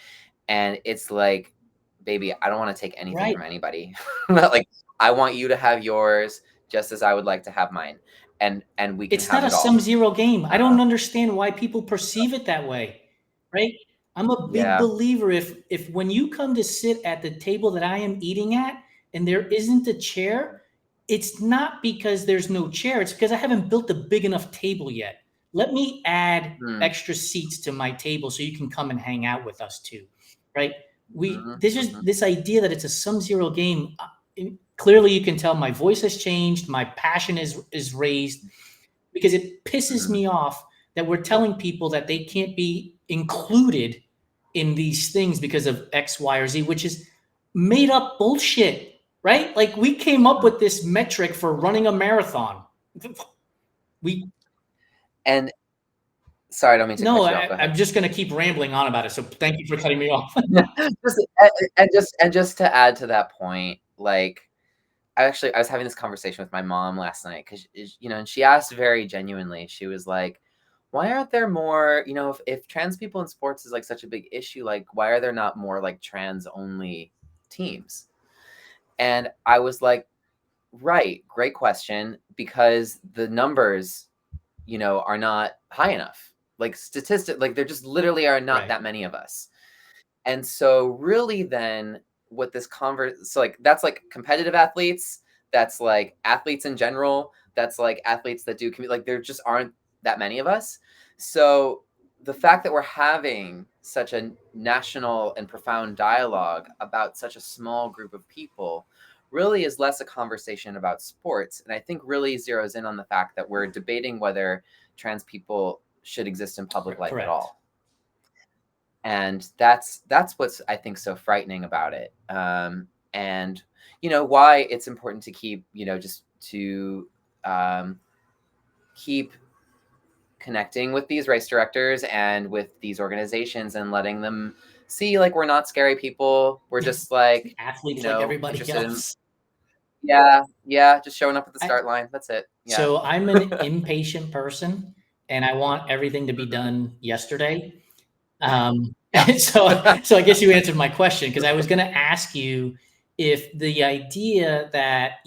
[SPEAKER 2] And it's like, baby, I don't want to take anything from anybody. Like I want you to have yours just as I would like to have mine. And we can
[SPEAKER 1] It's
[SPEAKER 2] have
[SPEAKER 1] not a
[SPEAKER 2] it all.
[SPEAKER 1] sum-zero game. I don't understand why people perceive it that way, right? I'm a big believer if when you come to sit at the table that I am eating at and there isn't a chair, it's not because there's no chair. It's because I haven't built a big enough table yet. Let me add extra seats to my table so you can come and hang out with us too, right? This idea that it's a sum-zero game. Clearly, you can tell my voice has changed. My passion is raised, because it pisses me off that we're telling people that they can't be included in these things because of X, Y, or Z, which is made up bullshit, right? Like we came up with this metric for running a marathon.
[SPEAKER 2] And sorry, I don't mean to cut you off.
[SPEAKER 1] I'm just going to keep rambling on about it. So thank you for cutting me off.
[SPEAKER 2] just to add to that point, like I was having this conversation with my mom last night because, and she asked very genuinely, she was like, why aren't there more, if trans people in sports is like such a big issue, like why are there not more like trans only teams? And I was like, right, great question, because the numbers, are not high enough. Like like there just literally are not that many of us. And so really then what this so like that's like competitive athletes, that's like athletes in general, that's like athletes that do like there just aren't that many of us. So the fact that we're having such a national and profound dialogue about such a small group of people really is less a conversation about sports, and I think really zeroes in on the fact that we're debating whether trans people should exist in public life at all. And that's what's, I think, so frightening about it. And why it's important to keep, just to keep connecting with these race directors and with these organizations and letting them see, like, we're not scary people. We're just like
[SPEAKER 1] athletes like everybody
[SPEAKER 2] interested
[SPEAKER 1] else.
[SPEAKER 2] Just showing up at the start line. That's it. Yeah.
[SPEAKER 1] So I'm an impatient person, and I want everything to be done yesterday. So I guess you answered my question, because I was going to ask you if the idea that,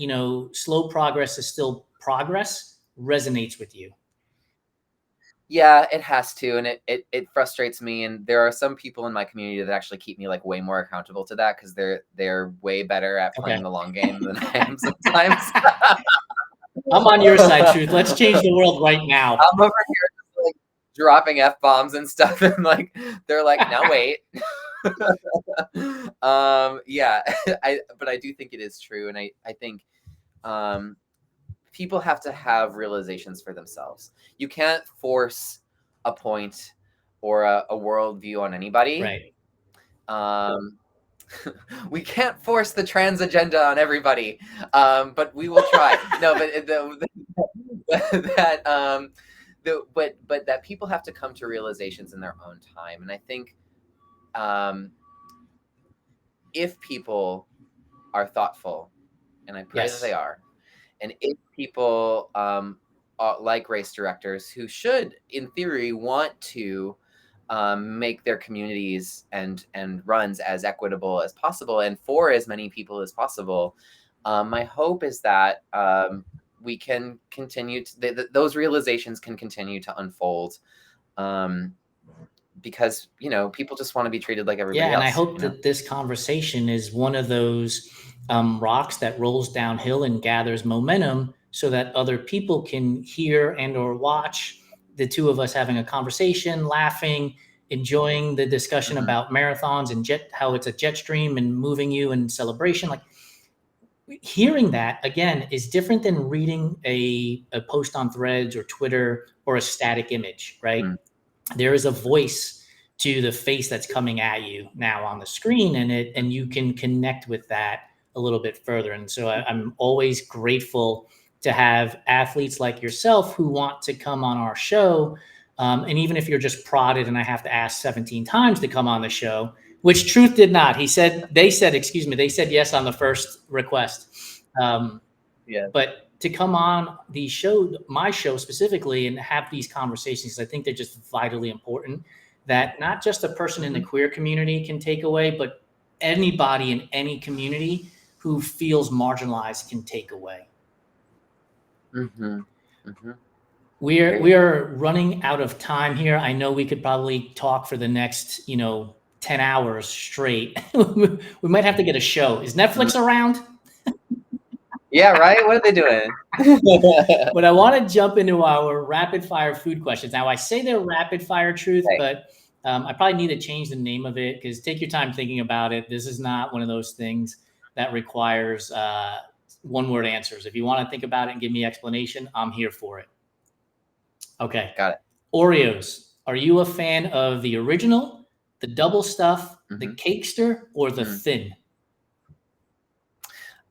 [SPEAKER 1] slow progress is still progress resonates with you.
[SPEAKER 2] Yeah, it has to, and it frustrates me. And there are some people in my community that actually keep me, like, way more accountable to that, because they're way better at playing the long game than I am sometimes.
[SPEAKER 1] I'm on your side, Truth. Let's change the world right now.
[SPEAKER 2] I'm over here just, like, dropping F-bombs and stuff, and, like, they're like, now wait. Yeah, but I do think it is true, and I think people have to have realizations for themselves. You can't force a point or a worldview on anybody.
[SPEAKER 1] Right.
[SPEAKER 2] We can't force the trans agenda on everybody, but we will try. No, but that people have to come to realizations in their own time. And I think if people are thoughtful, and I pray that they are, and if people like race directors, who should, in theory, want to make their communities and runs as equitable as possible and for as many people as possible, my hope is that we can continue to, those realizations can continue to unfold, because people just want to be treated like everybody else.
[SPEAKER 1] And I hope that this conversation is one of those rocks that rolls downhill and gathers momentum, so that other people can hear and or watch the two of us having a conversation, laughing, enjoying the discussion about marathons and how it's a jet stream and moving you in celebration. Like, hearing that again is different than reading a post on Threads or Twitter or a static image, right? There is a voice to the face that's coming at you now on the screen, and you can connect with that a little bit further. And so I'm always grateful to have athletes like yourself who want to come on our show. And even if you're just prodded and I have to ask 17 times to come on the show, which Truth did not. They said yes on the first request. But to come on the show, my show specifically, and have these conversations, I think they're just vitally important, that not just a person in the queer community can take away, but anybody in any community who feels marginalized can take away. We are running out of time here. I know we could probably talk for the next 10 hours straight. We might have to get a show. Is Netflix around?
[SPEAKER 2] Yeah, right? What are they doing?
[SPEAKER 1] But I want to jump into our rapid fire food questions. Now, I say they're rapid fire, Truth, but I probably need to change the name of it, because take your time thinking about it. This is not one of those things that requires one-word answers. If you want to think about it and give me explanation, I'm here for it. Okay.
[SPEAKER 2] Got it.
[SPEAKER 1] Oreos. Are you a fan of the original, the double stuff, the cakester, or the thin?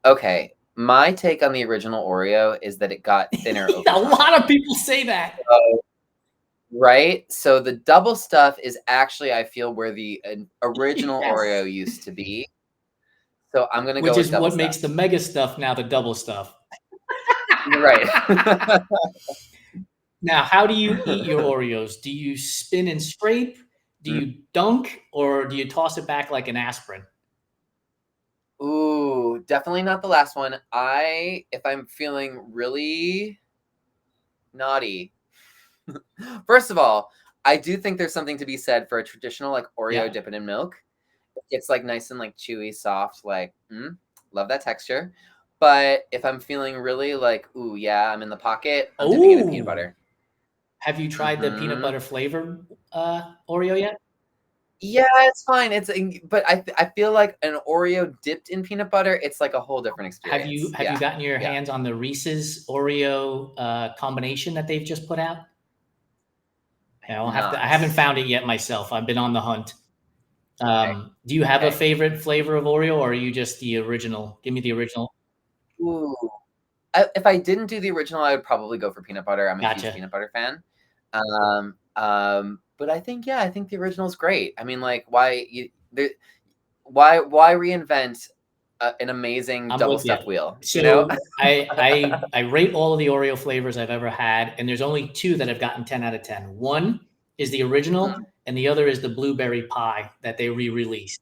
[SPEAKER 2] Okay. My take on the original Oreo is that it got thinner over time.
[SPEAKER 1] A lot of people say that.
[SPEAKER 2] Right? So the double stuff is actually, I feel, where the original Oreo used to be. So I'm going to go with double stuff.
[SPEAKER 1] Which is what makes the mega stuff now the double stuff.
[SPEAKER 2] Right.
[SPEAKER 1] Now, how do you eat your Oreos? Do you spin and scrape? Do you dunk? Or do you toss it back like an aspirin?
[SPEAKER 2] Ooh, definitely not the last one. If I'm feeling really naughty, first of all, I do think there's something to be said for a traditional, like, Oreo dipping in milk. It's like nice and, like, chewy, soft, like, love that texture. But if I'm feeling really like, ooh, yeah, I'm in the pocket, I'm dipping it in peanut butter.
[SPEAKER 1] Have you tried the peanut butter flavored Oreo yet?
[SPEAKER 2] Yeah, it's fine. But I feel like an Oreo dipped in peanut butter, it's like a whole different experience.
[SPEAKER 1] Have you gotten your hands on the Reese's Oreo combination that they've just put out? I haven't found it yet myself. I've been on the hunt. Do you have a
[SPEAKER 2] Okay.
[SPEAKER 1] favorite flavor of Oreo, or are you just the original? Give me the original.
[SPEAKER 2] Ooh. If I didn't do the original, I would probably go for peanut butter. I'm a huge
[SPEAKER 1] Gotcha.
[SPEAKER 2] peanut butter fan. But I think the original is great. I mean, like, why reinvent an amazing
[SPEAKER 1] I'm
[SPEAKER 2] double
[SPEAKER 1] with you.
[SPEAKER 2] stuffed wheel?
[SPEAKER 1] So I rate all of the Oreo flavors I've ever had, and there's only two that have gotten 10 out of 10. One is the original, and the other is the blueberry pie that they re-released.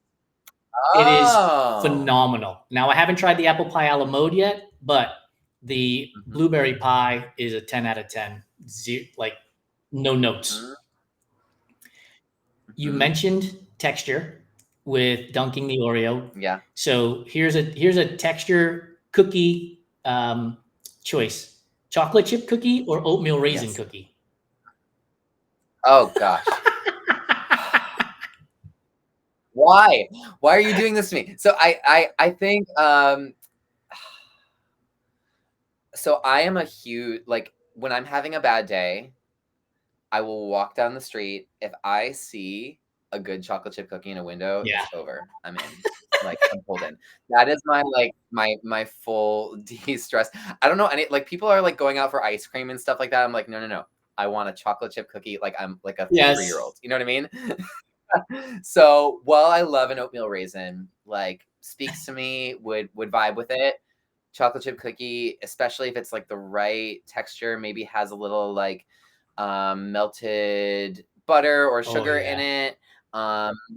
[SPEAKER 1] It is
[SPEAKER 2] Oh.
[SPEAKER 1] phenomenal. Now, I haven't tried the apple pie a la mode yet, but the blueberry pie is a 10 out of 10. Like, no notes. You mentioned texture with dunking the Oreo.
[SPEAKER 2] Yeah.
[SPEAKER 1] So here's a texture cookie choice: chocolate chip cookie or oatmeal raisin cookie.
[SPEAKER 2] Oh gosh. Why are you doing this to me? So I think so I am a huge, like, when I'm having a bad day, I will walk down the street. If I see a good chocolate chip cookie in a window,
[SPEAKER 1] Yeah.
[SPEAKER 2] it's over. I'm in. Like, I'm pulled in. That is my, like, my full de-stress. I don't know any, like, people are like going out for ice cream and stuff like that. I'm like, no. I want a chocolate chip cookie. Like, I'm like a 3-year-old. You know what I mean? So while I love an oatmeal raisin, like, speaks to me, would vibe with it. Chocolate chip cookie, especially if it's like the right texture, maybe has a little like melted butter or sugar in it.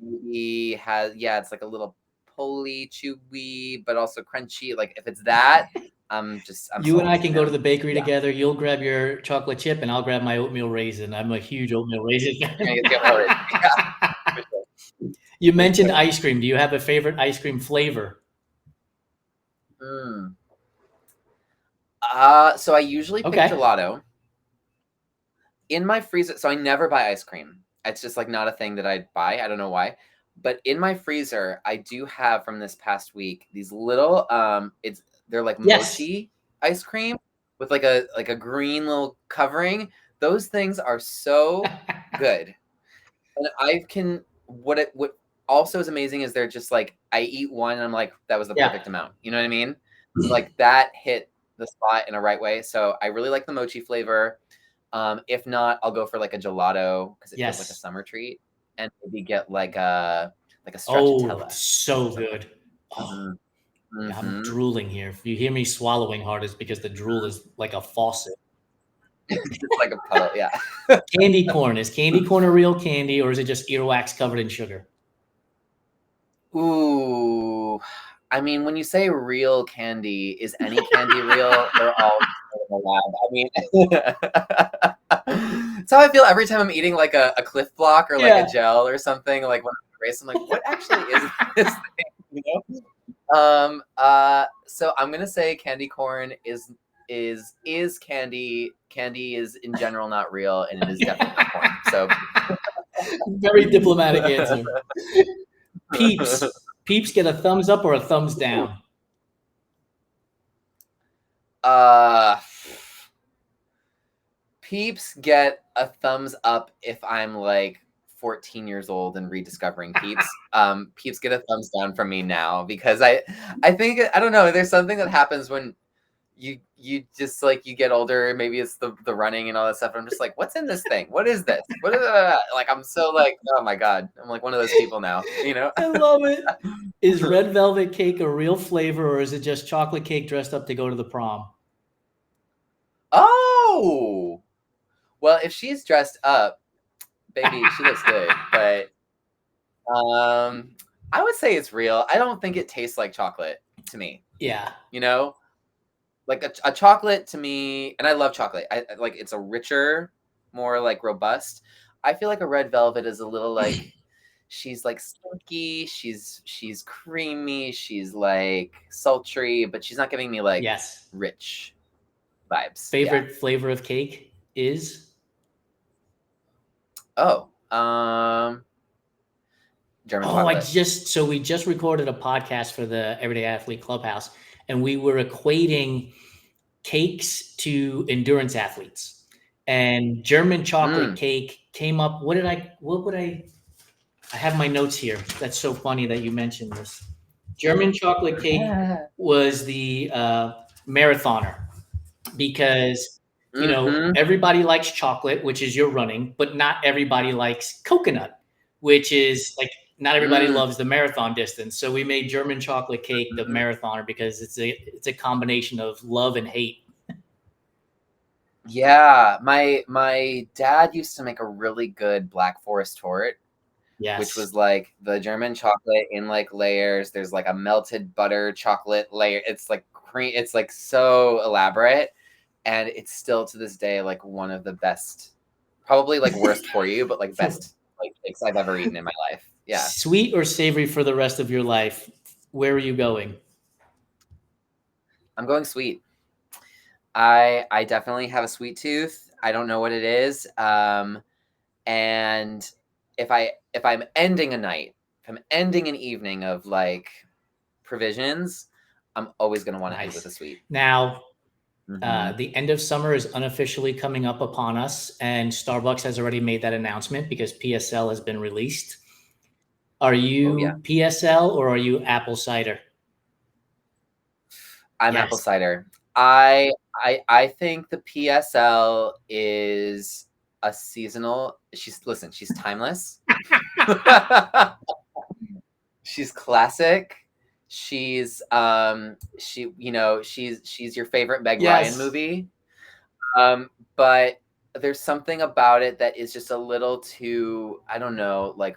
[SPEAKER 2] Maybe has, it's like a little pulley, chewy, but also crunchy. Like, if it's that, I'm
[SPEAKER 1] You
[SPEAKER 2] sold,
[SPEAKER 1] and I can go to the bakery
[SPEAKER 2] Yeah.
[SPEAKER 1] together. You'll grab your chocolate chip, and I'll grab my oatmeal raisin. I'm a huge oatmeal raisin fan.
[SPEAKER 2] You're gonna get the oatmeal raisin. Yeah, for sure.
[SPEAKER 1] You mentioned ice cream. Do you have a favorite ice cream flavor?
[SPEAKER 2] So I usually pick gelato. In my freezer, so I never buy ice cream. It's just like not a thing that I buy. I don't know why. But in my freezer, I do have from this past week these little they're like mochi ice cream with like a green little covering. Those things are so good. And what also is amazing is they're just like, I eat one and I'm like, that was the perfect amount. You know what I mean? Like, that hit the spot in a right way. So I really like the mochi flavor. If not, I'll go for like a gelato because it feels like a summer treat, and maybe get like a stracciatella.
[SPEAKER 1] So good. Yeah, I'm drooling here. If you hear me swallowing hard, it's because the drool is like a faucet.
[SPEAKER 2] It's like a puddle, yeah.
[SPEAKER 1] Candy corn. Is candy corn a real candy, or is it just earwax covered in sugar?
[SPEAKER 2] Ooh, I mean, when you say real candy, is any candy real? They're all in the lab. I mean, that's how I feel every time I'm eating like a Cliff Block or like a gel or something. Like, when I'm in a race, I'm like, what actually is this thing? You know? So I'm gonna say candy corn is candy. Candy is in general not real, and it is definitely not corn. So
[SPEAKER 1] very diplomatic answer. Peeps get a thumbs up or a thumbs down?
[SPEAKER 2] Peeps get a thumbs up if I'm like 14 years old and rediscovering Peeps. Peeps get a thumbs down from me now because I think, I don't know, there's something that happens when you just like, you get older. Maybe it's the running and all that stuff. I'm just like, what's in this thing? What is this? What is like, I'm so like, oh my God, I'm like one of those people now, you know?
[SPEAKER 1] I love it. Is red velvet cake a real flavor, or is it just chocolate cake dressed up to go to the prom?
[SPEAKER 2] Oh, well, if she's dressed up, baby, she looks good. But I would say it's real. I don't think it tastes like chocolate to me.
[SPEAKER 1] Yeah.
[SPEAKER 2] You know, like a chocolate to me, and I love chocolate. I like, it's a richer, more like robust. I feel like a red velvet is a little like, she's like silky, she's creamy, she's like sultry, but she's not giving me like rich vibes.
[SPEAKER 1] Favorite flavor of cake is?
[SPEAKER 2] Oh, German chocolate.
[SPEAKER 1] We just recorded a podcast for the Everyday Athlete Clubhouse, and we were equating cakes to endurance athletes. And German chocolate cake came up. What would I I have my notes here. That's so funny that you mentioned this. German chocolate cake was the marathoner because
[SPEAKER 2] Mm-hmm.
[SPEAKER 1] everybody likes chocolate, which is your running, but not everybody likes coconut, which is like not everybody loves the marathon distance. So we made German chocolate cake the marathoner because it's a combination of love and hate.
[SPEAKER 2] Yeah, my dad used to make a really good Black Forest torte,
[SPEAKER 1] Yes.
[SPEAKER 2] which was like the German chocolate in like layers. There's like a melted butter chocolate layer. It's like cream. It's like so elaborate, and it's still to this day like one of the best, probably like worst for you, but like best like cakes I've ever eaten in my life. Yeah.
[SPEAKER 1] Sweet or savory for the rest of your life? Where are you going?
[SPEAKER 2] I'm going sweet. I definitely have a sweet tooth. I don't know what it is. And if I'm ending a night, if I'm ending an evening of like provisions, I'm always going to want to end with a sweet.
[SPEAKER 1] Now, the end of summer is unofficially coming up upon us, and Starbucks has already made that announcement because PSL has been released. Are you PSL or are you apple cider?
[SPEAKER 2] I'm apple cider. I think the PSL is a seasonal. She's timeless. She's classic. She's she's your favorite Meg Ryan movie. But there's something about it that is just a little too, I don't know, like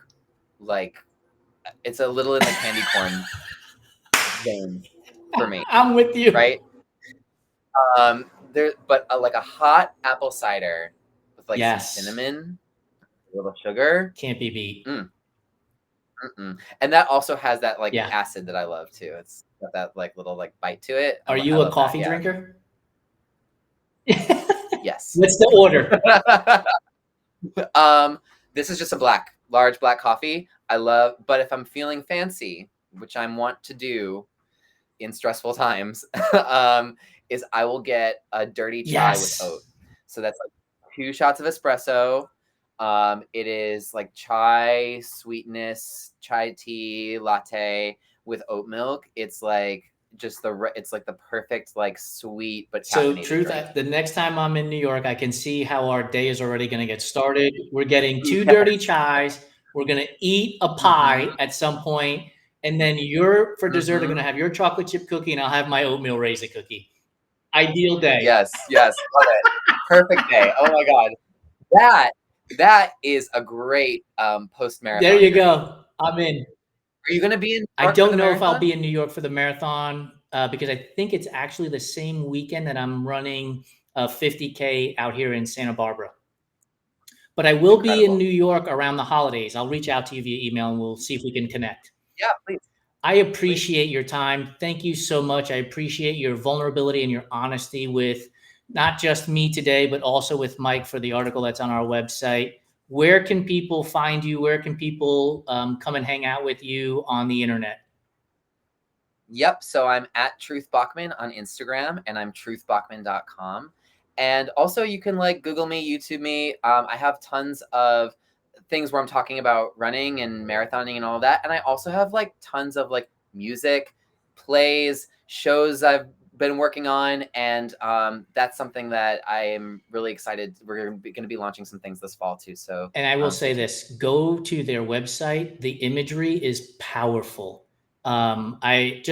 [SPEAKER 2] it's a little in the candy corn vein for me.
[SPEAKER 1] I'm with you.
[SPEAKER 2] Right? But like a hot apple cider with like some cinnamon, a little sugar.
[SPEAKER 1] Can't be beat.
[SPEAKER 2] And that also has that like acid that I love too. It's got that like little like bite to it.
[SPEAKER 1] Are you a coffee drinker?
[SPEAKER 2] Yes.
[SPEAKER 1] What's the order?
[SPEAKER 2] This is just a large black coffee. But if I'm feeling fancy, which I want to do in stressful times, is I will get a dirty chai with oat. So that's like 2 shots of espresso. It is like chai sweetness, chai tea latte with oat milk. It's like it's like the perfect like sweet but caffeinated
[SPEAKER 1] Truth,
[SPEAKER 2] drink.
[SPEAKER 1] the next time I'm in New York, I can see how our day is already going to get started. We're getting 2 dirty chais. We're going to eat a pie at some point, and then you're for dessert are going to have your chocolate chip cookie, and I'll have my oatmeal raisin cookie. Ideal day.
[SPEAKER 2] Yes, love it. Perfect day. Oh my god, that is a great post marathon.
[SPEAKER 1] There you go. I'm in.
[SPEAKER 2] Are you going to be in?
[SPEAKER 1] I don't know if I'll be in New York for the marathon because I think it's actually the same weekend that I'm running a 50K out here in Santa Barbara. But I will be in New York around the holidays. I'll reach out to you via email and we'll see if we can connect.
[SPEAKER 2] Yeah, please.
[SPEAKER 1] I appreciate your time. Thank you so much. I appreciate your vulnerability and your honesty with not just me today, but also with Mike for the article that's on our website. Where can people find you? Where can people come and hang out with you on the internet?
[SPEAKER 2] Yep. So I'm at Truth Bachman on Instagram, and I'm truthbachman.com. And also you can like Google me, YouTube me. I have tons of things where I'm talking about running and marathoning and all of that. And I also have like tons of like music, plays, shows I've been working on. And that's something that I am really excited. We're going to be launching some things this fall too. So,
[SPEAKER 1] and I will say this, go to their website. The imagery is powerful. I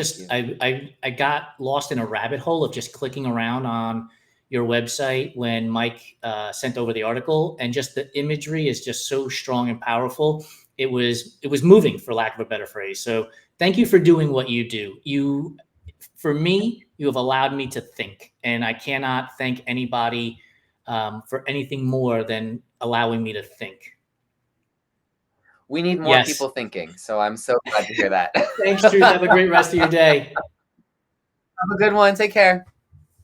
[SPEAKER 1] got lost in a rabbit hole of just clicking around on your website when Mike sent over the article, and just the imagery is just so strong and powerful. It was moving, for lack of a better phrase. So thank you for doing what you do. For me, you have allowed me to think, and I cannot thank anybody for anything more than allowing me to think.
[SPEAKER 2] We need more people thinking, so I'm so glad to hear that.
[SPEAKER 1] Thanks, Truth. Have a great rest of your day.
[SPEAKER 2] Have a good one. Take care.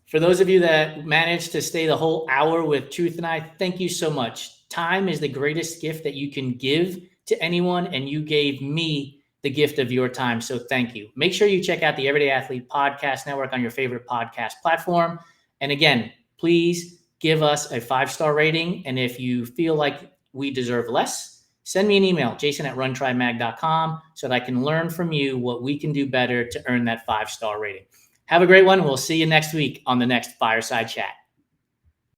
[SPEAKER 1] For those of you that managed to stay the whole hour with Truth and I, thank you so much. Time is the greatest gift that you can give to anyone, and you gave me the gift of your time, so thank you. Make sure you check out the Everyday Athlete Podcast Network on your favorite podcast platform. And again, please give us a 5-star rating, and if you feel like we deserve less, send me an email, jason@runtrymag.com, so that I can learn from you what we can do better to earn that 5-star rating. Have a great one. We'll see you next week on the next Fireside Chat.